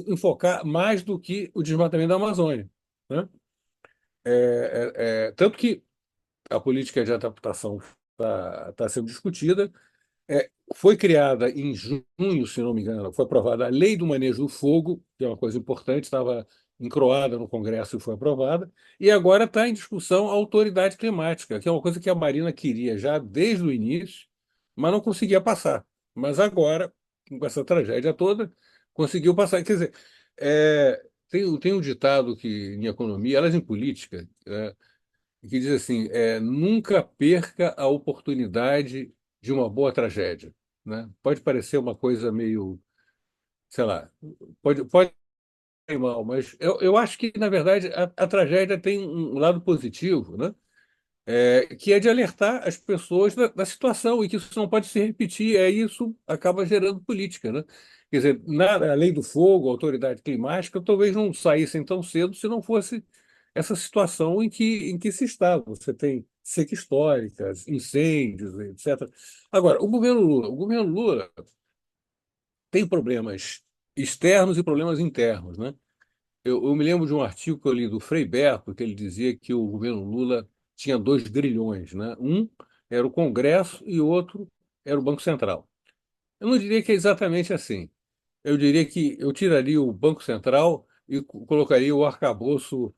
enfocar mais do que o desmatamento da Amazônia, né? Tanto que a política de adaptação está sendo discutida. Foi criada em junho, se não me engano, foi aprovada a Lei do Manejo do Fogo, que é uma coisa importante, estava encroada no Congresso e foi aprovada, e agora está em discussão a autoridade climática, que é uma coisa que a Marina queria já desde o início, mas não conseguia passar. Mas agora, com essa tragédia toda, conseguiu passar. Quer dizer, tem um ditado que em economia, elas em política, que diz assim: nunca perca a oportunidade de uma boa tragédia, né? Pode parecer uma coisa meio, sei lá, pode ser mal, mas eu acho que, na verdade, a tragédia tem um lado positivo, né? Que é de alertar as pessoas da situação e que isso não pode se repetir, isso acaba gerando política, né? Quer dizer, a lei do fogo, a autoridade climática, talvez não saíssem tão cedo se não fosse essa situação em que se está. Você tem seca histórica, incêndios, etc. Agora, o governo Lula tem problemas externos e problemas internos, né? Eu me lembro de um artigo que eu li do Frei Beto, que ele dizia que o governo Lula tinha dois grilhões, né? Um era o Congresso e o outro era o Banco Central. Eu não diria que é exatamente assim. Eu diria que eu tiraria o Banco Central e colocaria o arcabouço,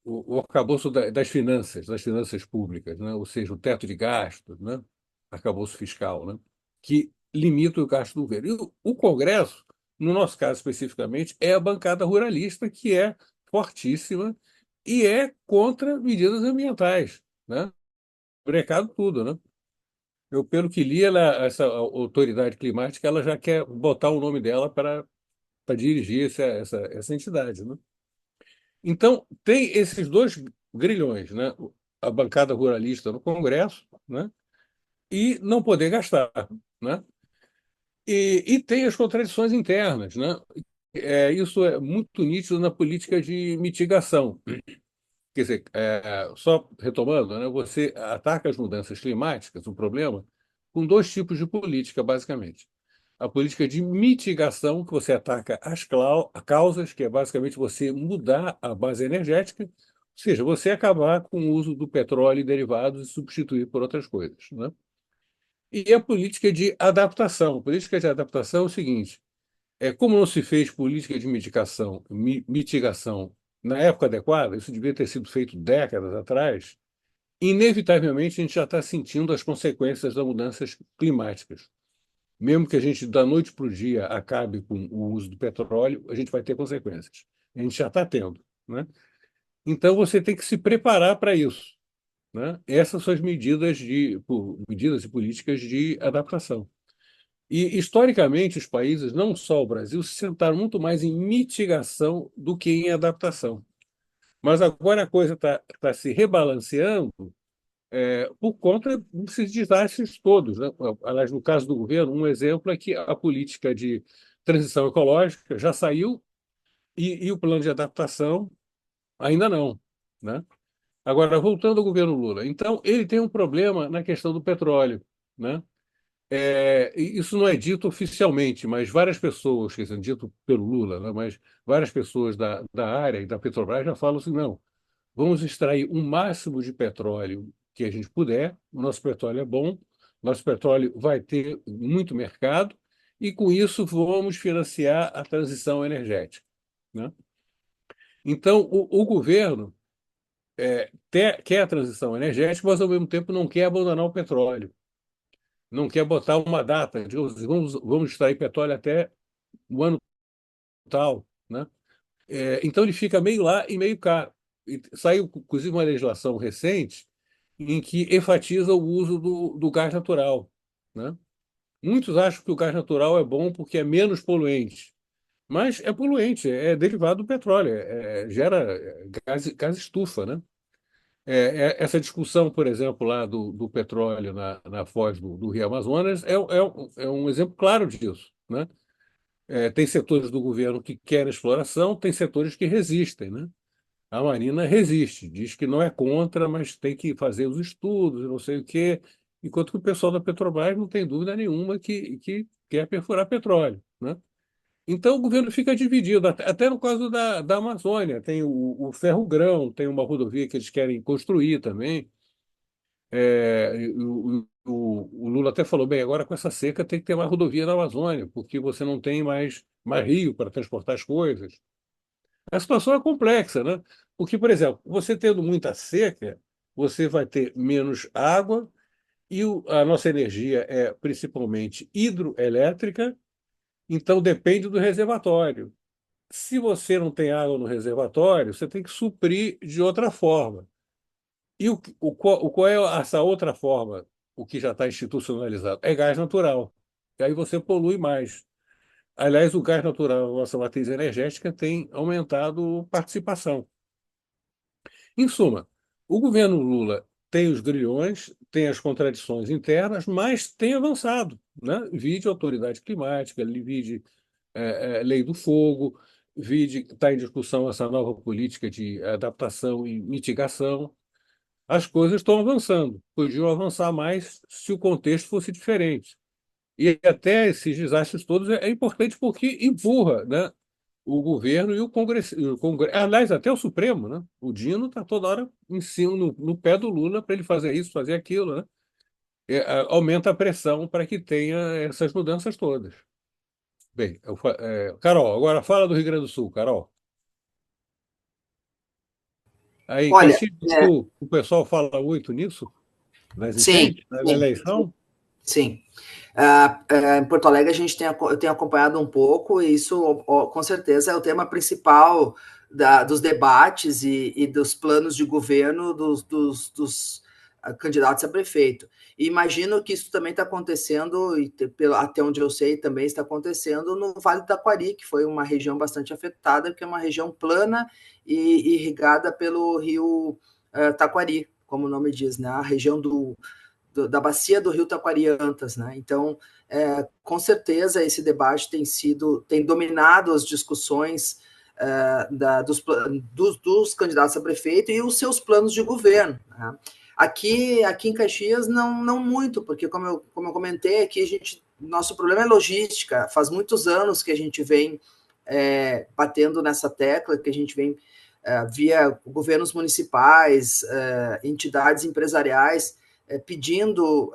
o arcabouço das finanças públicas, né? Ou seja, o teto de gastos, né? Arcabouço fiscal, né? Que limita o gasto do governo. E o Congresso, no nosso caso especificamente, é a bancada ruralista, que é fortíssima e é contra medidas ambientais, né? Brecado tudo, né? Pelo que li, essa autoridade climática, ela já quer botar o nome dela para dirigir essa entidade, né? Então, tem esses dois grilhões, né? A bancada ruralista no Congresso, né? E não poder gastar, né? E tem as contradições internas, né? Isso é muito nítido na política de mitigação. Quer dizer, só retomando, né, você ataca as mudanças climáticas, o problema, com dois tipos de política, basicamente. A política de mitigação, que você ataca causas, que é basicamente você mudar a base energética, ou seja, você acabar com o uso do petróleo e derivados e substituir por outras coisas, né? E a política de adaptação. A política de adaptação é o seguinte: como não se fez política de mitigação na época adequada, isso devia ter sido feito décadas atrás, inevitavelmente a gente já está sentindo as consequências das mudanças climáticas. Mesmo que a gente, da noite para o dia, acabe com o uso do petróleo, a gente vai ter consequências. A gente já está tendo, né? Então, você tem que se preparar para isso, né? Essas são as medidas e políticas de adaptação. E, historicamente, os países, não só o Brasil, se sentaram muito mais em mitigação do que em adaptação. Mas agora a coisa está se rebalanceando por conta desses desastres todos, né? Aliás, no caso do governo, um exemplo é que a política de transição ecológica já saiu e o plano de adaptação ainda não, né? Agora, voltando ao governo Lula, então ele tem um problema na questão do petróleo, né? E isso não é dito oficialmente, mas várias pessoas, quer dizer, dito pelo Lula, né? Mas várias pessoas da área e da Petrobras já falam assim, não, vamos extrair o máximo de petróleo que a gente puder. O nosso petróleo é bom, nosso petróleo vai ter muito mercado, e com isso vamos financiar a transição energética, né? Então, o governo quer a transição energética, mas ao mesmo tempo não quer abandonar o petróleo, não quer botar uma data, digamos, assim, vamos extrair petróleo até o ano tal, né? Então ele fica meio lá e meio cá. E saiu, inclusive, uma legislação recente em que enfatiza o uso do gás natural, né? Muitos acham que o gás natural é bom porque é menos poluente, mas é poluente, é derivado do petróleo, gera gás estufa, né? Essa discussão, por exemplo, lá do petróleo na foz do Rio Amazonas é um exemplo claro disso, né? Tem setores do governo que querem exploração, tem setores que resistem, né? A Marina resiste, diz que não é contra, mas tem que fazer os estudos, não sei o quê, enquanto que o pessoal da Petrobras não tem dúvida nenhuma que quer perfurar petróleo, né? Então o governo fica dividido, até no caso da Amazônia, tem o Ferrogrão, tem uma rodovia que eles querem construir também. O Lula até falou, bem, agora com essa seca tem que ter mais rodovia na Amazônia, porque você não tem mais rio para transportar as coisas. A situação é complexa, né? Porque, por exemplo, você tendo muita seca, você vai ter menos água e a nossa energia é principalmente hidroelétrica, então depende do reservatório. Se você não tem água no reservatório, você tem que suprir de outra forma. E qual é essa outra forma, o que já está institucionalizado? É gás natural. E aí você polui mais. Aliás, o gás natural, a nossa matriz energética, tem aumentado participação. Em suma, o governo Lula tem os grilhões, tem as contradições internas, mas tem avançado, né? Vide autoridade climática, vide lei do fogo, vide está em discussão essa nova política de adaptação e mitigação. As coisas estão avançando, podiam avançar mais se o contexto fosse diferente. E até esses desastres todos é importante porque empurra, né, o governo e aliás, até o Supremo, né? O Dino está toda hora em cima, no pé do Lula para ele fazer isso, fazer aquilo, né? Aumenta a pressão para que tenha essas mudanças todas. Bem, Carol, agora fala do Rio Grande do Sul, Carol. Aí, em Olha, Caxias do Sul, o pessoal fala muito nisso, nas sim, enchentes, na sim, eleição? sim. Em Porto Alegre a gente eu tenho acompanhado um pouco, e isso com certeza é o tema principal dos debates e dos planos de governo dos candidatos a prefeito. E imagino que isso também está acontecendo, até onde eu sei, também está acontecendo no Vale do Taquari, que foi uma região bastante afetada, que é uma região plana e irrigada pelo rio Taquari, como o nome diz, né? A região da bacia do Rio Taquariantas, né? Então, com certeza esse debate tem dominado as discussões dos candidatos a prefeito e os seus planos de governo. Né? Aqui em Caxias, não muito, porque, como eu comentei, aqui nosso problema é logística. Faz muitos anos que a gente vem batendo nessa tecla, que a gente vem via governos municipais, entidades empresariais, pedindo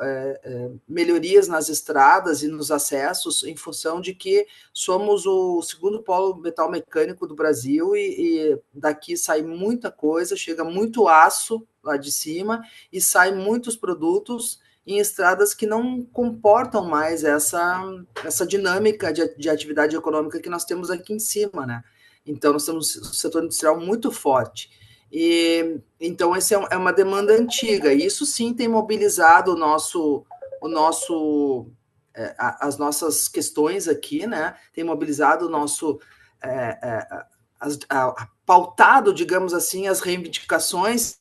melhorias nas estradas e nos acessos, em função de que somos o segundo polo metal mecânico do Brasil e daqui sai muita coisa, chega muito aço lá de cima e saem muitos produtos em estradas que não comportam mais essa dinâmica de atividade econômica que nós temos aqui em cima, né? Então, nós temos um setor industrial muito forte. Então, essa é uma demanda antiga. E isso, sim, tem mobilizado as nossas questões aqui, né? Tem mobilizado o nosso... pautado, digamos assim, as reivindicações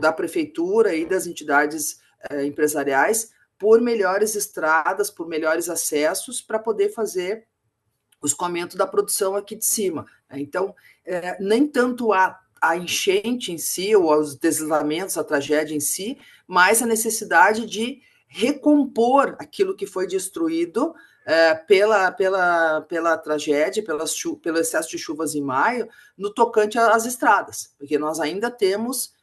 da prefeitura e das entidades empresariais por melhores estradas, por melhores acessos, para poder fazer o escoamento da produção aqui de cima. Então, nem tanto a enchente em si, ou os deslizamentos, a tragédia em si, mas a necessidade de recompor aquilo que foi destruído pela tragédia, pelo excesso de chuvas em maio, no tocante às estradas, porque nós ainda temos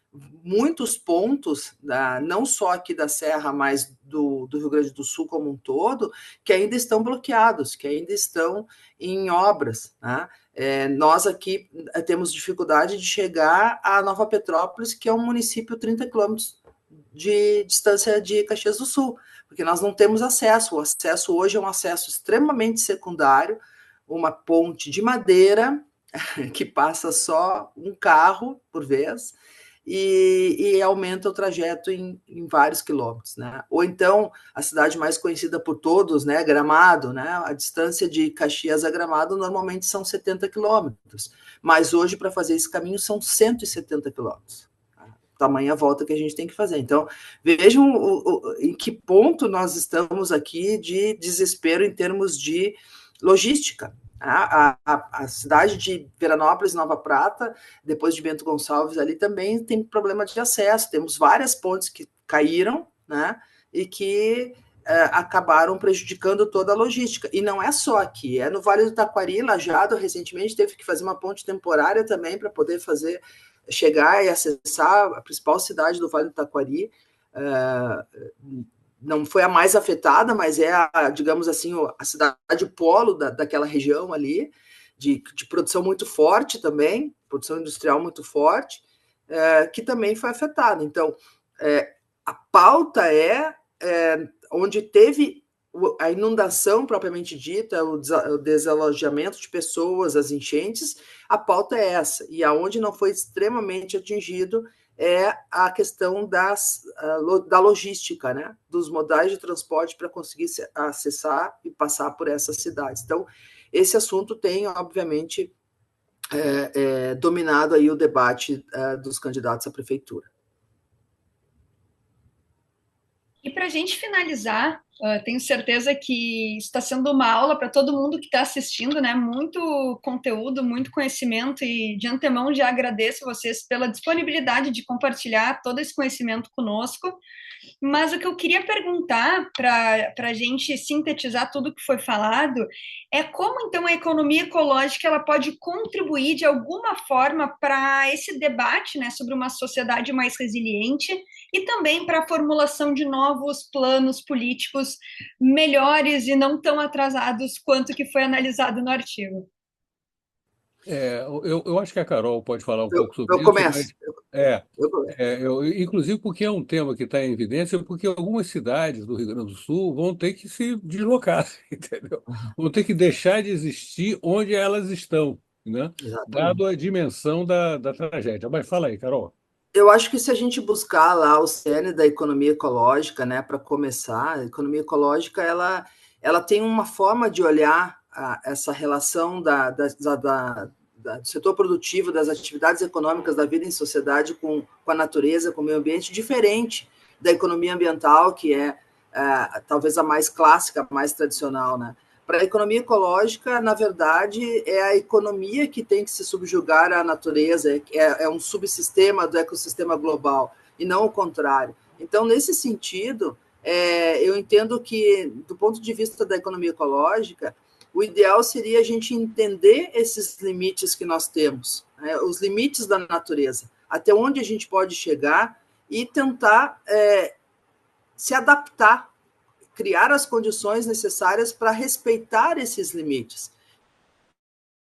muitos pontos, não só aqui da Serra, mas do Rio Grande do Sul como um todo, que ainda estão bloqueados, que ainda estão em obras. Né? Nós aqui temos dificuldade de chegar a Nova Petrópolis, que é um município 30 quilômetros de distância de Caxias do Sul, porque nós não temos acesso. O acesso hoje é um acesso extremamente secundário, uma ponte de madeira que passa só um carro por vez, e aumenta o trajeto em vários quilômetros, né? Ou então, a cidade mais conhecida por todos, né, Gramado, né? A distância de Caxias a Gramado normalmente são 70 quilômetros, mas hoje, para fazer esse caminho, são 170 quilômetros. Tamanha volta que a gente tem que fazer. Então, vejam em que ponto nós estamos aqui de desespero em termos de logística. A cidade de Veranópolis, Nova Prata, depois de Bento Gonçalves, ali também tem problema de acesso. Temos várias pontes que caíram, né, e que acabaram prejudicando toda a logística. E não é só aqui, no Vale do Taquari, Lajeado, recentemente teve que fazer uma ponte temporária também para poder chegar e acessar a principal cidade do Vale do Taquari. Não foi a mais afetada, mas digamos assim, a cidade polo daquela região ali, de produção muito forte também, produção industrial muito forte, que também foi afetada. Então, a pauta onde teve a inundação propriamente dita, o desalojamento de pessoas, as enchentes, a pauta é essa. E aonde não foi extremamente atingido é a questão da logística, né? Dos modais de transporte para conseguir acessar e passar por essas cidades. Então, esse assunto tem, obviamente, dominado aí o debate dos candidatos à prefeitura. E para a gente finalizar, tenho certeza que está sendo uma aula para todo mundo que está assistindo, né? Muito conteúdo, muito conhecimento, e de antemão já agradeço vocês pela disponibilidade de compartilhar todo esse conhecimento conosco. Mas o que eu queria perguntar, para a gente sintetizar tudo que foi falado, é como, então, a economia ecológica ela pode contribuir de alguma forma para esse debate, né, sobre uma sociedade mais resiliente, e também para a formulação de novos planos políticos melhores e não tão atrasados quanto que foi analisado no artigo. Eu acho que a Carol pode falar um pouco sobre Eu isso, começo. inclusive porque é um tema que está em evidência, porque algumas cidades do Rio Grande do Sul vão ter que se deslocar, entendeu? Vão ter que deixar de existir onde elas estão, né? Dado a dimensão da tragédia. Mas fala aí, Carol. Eu acho que se a gente buscar lá o cerne da economia ecológica, né, para começar, a economia ecológica ela tem uma forma de olhar essa relação do setor produtivo, das atividades econômicas da vida em sociedade com a natureza, com o meio ambiente, diferente da economia ambiental, que é talvez a mais clássica, a mais tradicional, né? Para a economia ecológica, na verdade, é a economia que tem que se subjugar à natureza, é um subsistema do ecossistema global, e não o contrário. Então, nesse sentido, eu entendo que, do ponto de vista da economia ecológica, o ideal seria a gente entender esses limites que nós temos, né, os limites da natureza, até onde a gente pode chegar e tentar se adaptar, criar as condições necessárias para respeitar esses limites.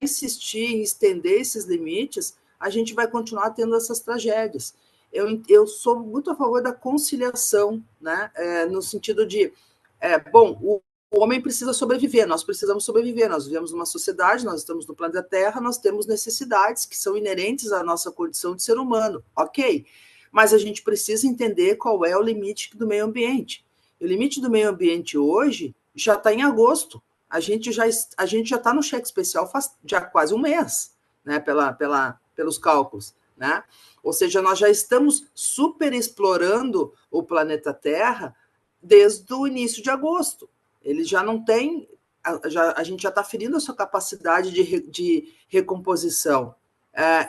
Insistir em estender esses limites, a gente vai continuar tendo essas tragédias. Eu sou muito a favor da conciliação, né? No sentido de, bom, o homem precisa sobreviver, nós precisamos sobreviver, nós vivemos numa sociedade, nós estamos no planeta Terra, nós temos necessidades que são inerentes à nossa condição de ser humano, ok? Mas a gente precisa entender qual é o limite do meio ambiente. O limite do meio ambiente hoje já está em agosto. A gente já está no cheque especial faz já quase um mês, né, pelos cálculos. Né? Ou seja, nós já estamos superexplorando o planeta Terra desde o início de agosto. Ele já não tem, a gente já está ferindo a sua capacidade de recomposição.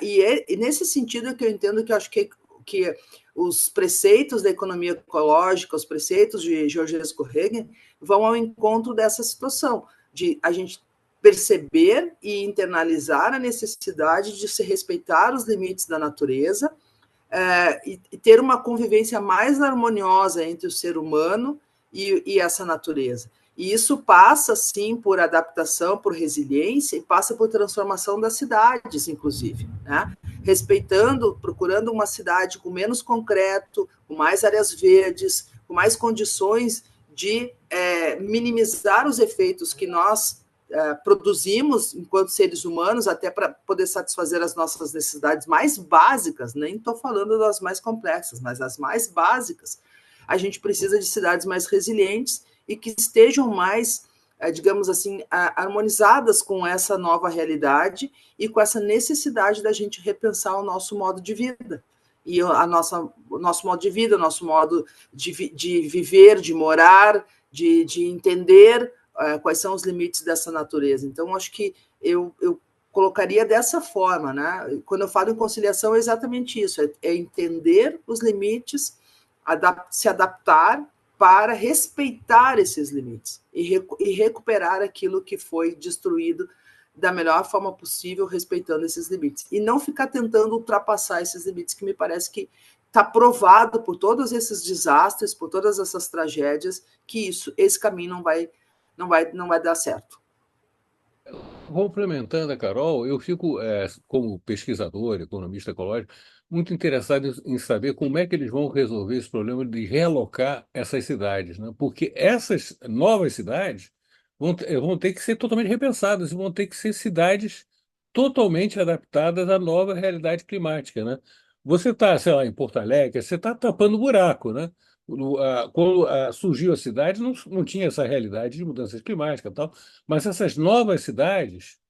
E nesse sentido é que eu entendo que eu acho que os preceitos da economia ecológica, os preceitos de Georges Escorregue, vão ao encontro dessa situação, de a gente perceber e internalizar a necessidade de se respeitar os limites da natureza e ter uma convivência mais harmoniosa entre o ser humano e essa natureza. E isso passa, sim, por adaptação, por resiliência, e passa por transformação das cidades, inclusive, né? Respeitando, procurando uma cidade com menos concreto, com mais áreas verdes, com mais condições de minimizar os efeitos que nós produzimos enquanto seres humanos, até para poder satisfazer as nossas necessidades mais básicas, nem estou falando das mais complexas, mas as mais básicas. A gente precisa de cidades mais resilientes e que estejam mais, digamos assim, harmonizadas com essa nova realidade e com essa necessidade da gente repensar o nosso modo de vida. E o nosso modo de vida, o nosso modo de viver, de morar, de entender quais são os limites dessa natureza. Então, acho que eu colocaria dessa forma, né? Quando eu falo em conciliação, é exatamente isso, é entender os limites, se adaptar para respeitar esses limites e recuperar aquilo que foi destruído da melhor forma possível, respeitando esses limites. E não ficar tentando ultrapassar esses limites, que me parece que está provado por todos esses desastres, por todas essas tragédias, que esse caminho não vai dar certo. Complementando a Carol, eu fico, como pesquisador, economista ecológico, muito interessado em saber como é que eles vão resolver esse problema de realocar essas cidades, né? Porque essas novas cidades vão ter que ser totalmente repensadas e vão ter que ser cidades totalmente adaptadas à nova realidade climática, né? Você está, sei lá, em Porto Alegre, você está tapando buraco, né? Quando surgiu a cidade, não tinha essa realidade de mudanças climáticas e tal, mas essas novas cidades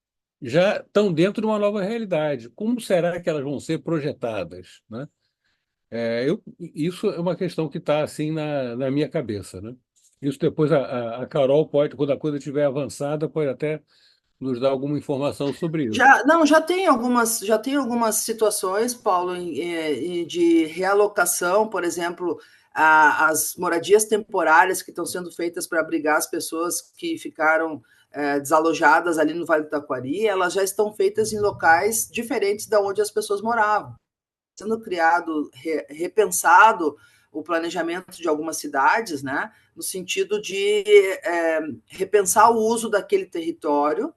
já estão dentro de uma nova realidade. Como será que elas vão ser projetadas, né? Isso é uma questão que está assim na minha cabeça, né? Isso depois a Carol pode, quando a coisa estiver avançada, pode até nos dar alguma informação sobre isso. Já tem algumas situações, Paulo, de realocação, por exemplo, as moradias temporárias que estão sendo feitas para abrigar as pessoas que ficaram desalojadas ali no Vale do Taquari, elas já estão feitas em locais diferentes da onde as pessoas moravam. Sendo criado, repensado o planejamento de algumas cidades, né, no sentido de repensar o uso daquele território,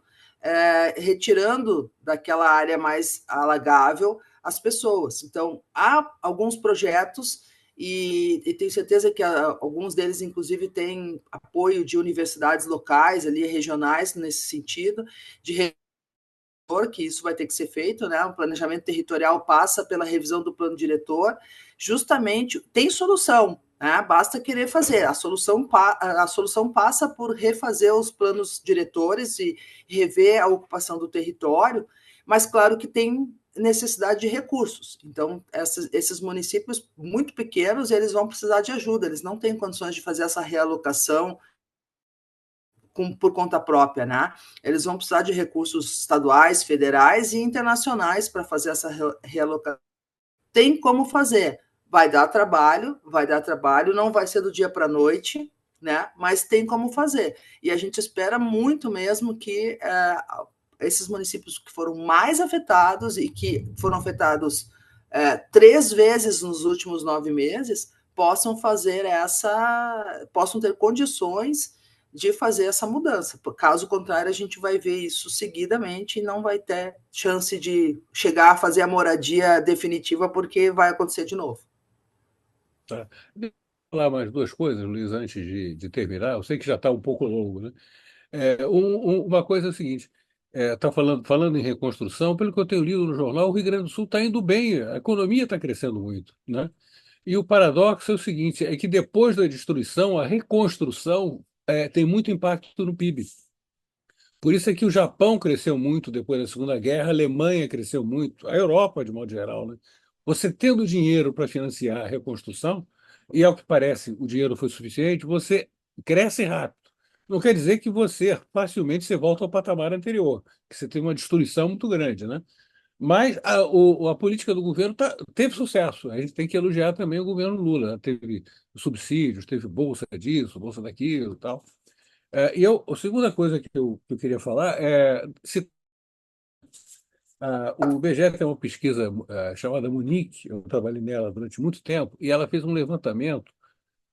retirando daquela área mais alagável as pessoas. Então, há alguns projetos, e tenho certeza que alguns deles, inclusive, têm apoio de universidades locais, ali, regionais, nesse sentido, de que isso vai ter que ser feito, né? O planejamento territorial passa pela revisão do plano diretor, justamente, tem solução, né? Basta querer fazer. A solução passa por refazer os planos diretores e rever a ocupação do território, mas claro que tem necessidade de recursos. Então, esses municípios muito pequenos, eles vão precisar de ajuda, eles não têm condições de fazer essa realocação por conta própria, né? Eles vão precisar de recursos estaduais, federais e internacionais para fazer essa realocação. Tem como fazer. Vai dar trabalho, não vai ser do dia para a noite, né? Mas tem como fazer. E a gente espera muito mesmo que esses municípios que foram mais afetados e que foram afetados 3 vezes nos últimos 9 meses possam ter condições de fazer essa mudança. Caso contrário, a gente vai ver isso seguidamente e não vai ter chance de chegar a fazer a moradia definitiva, porque vai acontecer de novo. Tá. Deixa eu falar mais 2 coisas, Luiz, antes de terminar. Eu sei que já está um pouco longo, né? Uma coisa é a seguinte: tá falando em reconstrução, pelo que eu tenho lido no jornal, o Rio Grande do Sul está indo bem, a economia está crescendo muito, né? E o paradoxo é o seguinte: é que depois da destruição, a reconstrução tem muito impacto no PIB. Por isso é que o Japão cresceu muito depois da Segunda Guerra, a Alemanha cresceu muito, a Europa, de modo geral, né? Você tendo dinheiro para financiar a reconstrução, e ao que parece o dinheiro foi suficiente, você cresce rápido. Não quer dizer que você facilmente você volta ao patamar anterior, que você tem uma destruição muito grande, né? Mas a política do governo teve sucesso. A gente tem que elogiar também o governo Lula, né? Teve subsídios, teve bolsa disso, bolsa daquilo e tal. A segunda coisa que eu queria falar se o IBGE tem uma pesquisa chamada Munique, eu trabalhei nela durante muito tempo, e ela fez um levantamento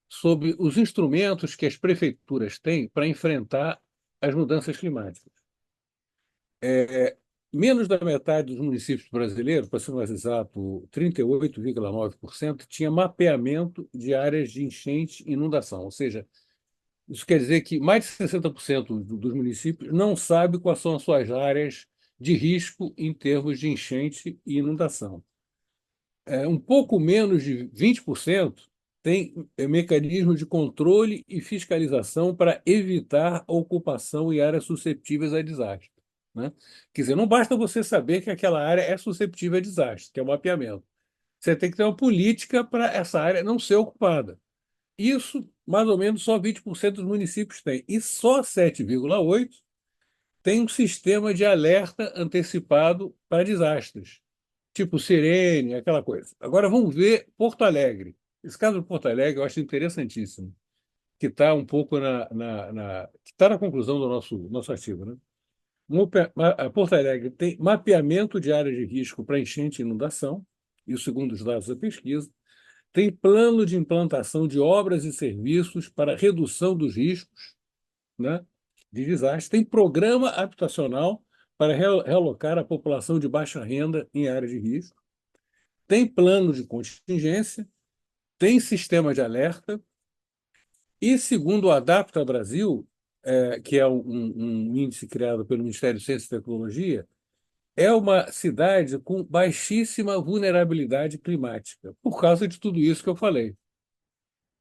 sobre os instrumentos que as prefeituras têm para enfrentar as mudanças climáticas. Menos da metade dos municípios brasileiros, para ser mais exato, 38,9%, tinha mapeamento de áreas de enchente e inundação, ou seja, isso quer dizer que mais de 60% dos municípios não sabe quais são as suas áreas de risco em termos de enchente e inundação. Um pouco menos de 20% tem mecanismos de controle e fiscalização para evitar a ocupação em áreas suscetíveis a desastre, né? Quer dizer, não basta você saber que aquela área é suscetível a desastre, que é o mapeamento. Você tem que ter uma política para essa área não ser ocupada. Isso, mais ou menos, só 20% dos municípios têm. E só 7,8% tem um sistema de alerta antecipado para desastres, tipo sirene, aquela coisa. Agora vamos ver Porto Alegre. Esse caso de Porto Alegre eu acho interessantíssimo, que está um pouco que está na conclusão do nosso artigo, né? Porto Alegre tem mapeamento de áreas de risco para enchente e inundação, isso segundo os dados da pesquisa. Tem plano de implantação de obras e serviços para redução dos riscos, né, de desastre. Tem programa habitacional para realocar a população de baixa renda em áreas de risco. Tem plano de contingência. Tem sistema de alerta. E, segundo o Adapta Brasil, que é um índice criado pelo Ministério de Ciência e Tecnologia, é uma cidade com baixíssima vulnerabilidade climática, por causa de tudo isso que eu falei.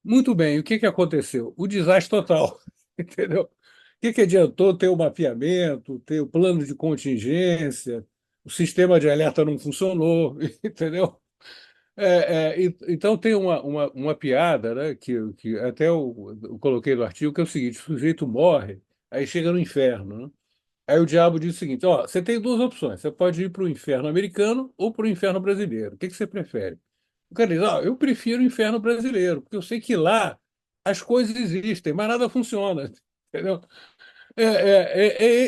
Muito bem, o que aconteceu? O desastre total, entendeu? O que adiantou ter o mapeamento, ter o plano de contingência, o sistema de alerta não funcionou, entendeu? Então tem uma piada, né, que até eu coloquei no artigo, que é o seguinte: o sujeito morre, aí chega no inferno, né? Aí o diabo diz o seguinte: ó, você tem 2 opções, você pode ir para o inferno americano ou para o inferno brasileiro. O que você prefere? O cara diz: eu prefiro o inferno brasileiro, porque eu sei que lá as coisas existem, mas nada funciona. Entendeu?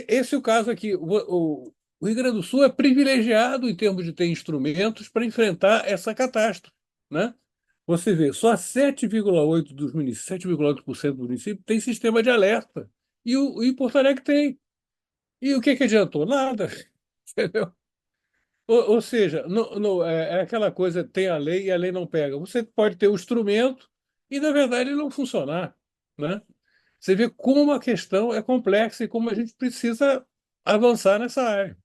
Esse é o caso aqui. O Rio Grande do Sul é privilegiado em termos de ter instrumentos para enfrentar essa catástrofe, né? Você vê, só 7,8% dos municípios, 7,8% do município tem sistema de alerta. E Porto Alegre tem. E o que adiantou? Nada. Entendeu? Ou seja, é aquela coisa: tem a lei e a lei não pega. Você pode ter o instrumento e, na verdade, ele não funcionar, né? Você vê como a questão é complexa e como a gente precisa avançar nessa área.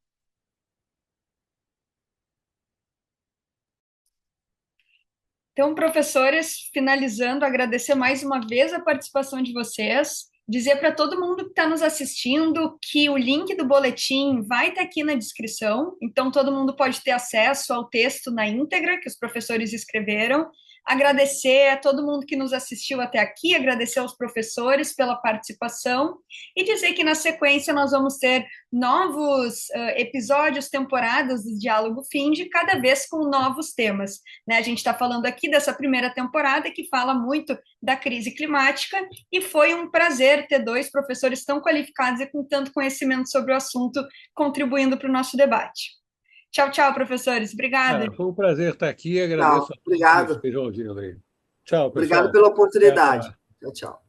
Então, professores, finalizando, agradecer mais uma vez a participação de vocês, dizer para todo mundo que está nos assistindo que o link do boletim vai estar aqui na descrição, então todo mundo pode ter acesso ao texto na íntegra que os professores escreveram, agradecer a todo mundo que nos assistiu até aqui, agradecer aos professores pela participação e dizer que na sequência nós vamos ter novos episódios, temporadas do Diálogo Finde, cada vez com novos temas, né? A gente está falando aqui dessa primeira temporada que fala muito da crise climática e foi um prazer ter dois professores tão qualificados e com tanto conhecimento sobre o assunto contribuindo para o nosso debate. Tchau, tchau, professores. Obrigada. Foi um prazer estar aqui e Tchau, agradeço a todos que obrigado. estejam ouvindo aí. Tchau, Obrigado pessoal. pela Até a oportunidade. próxima. Tchau, tchau.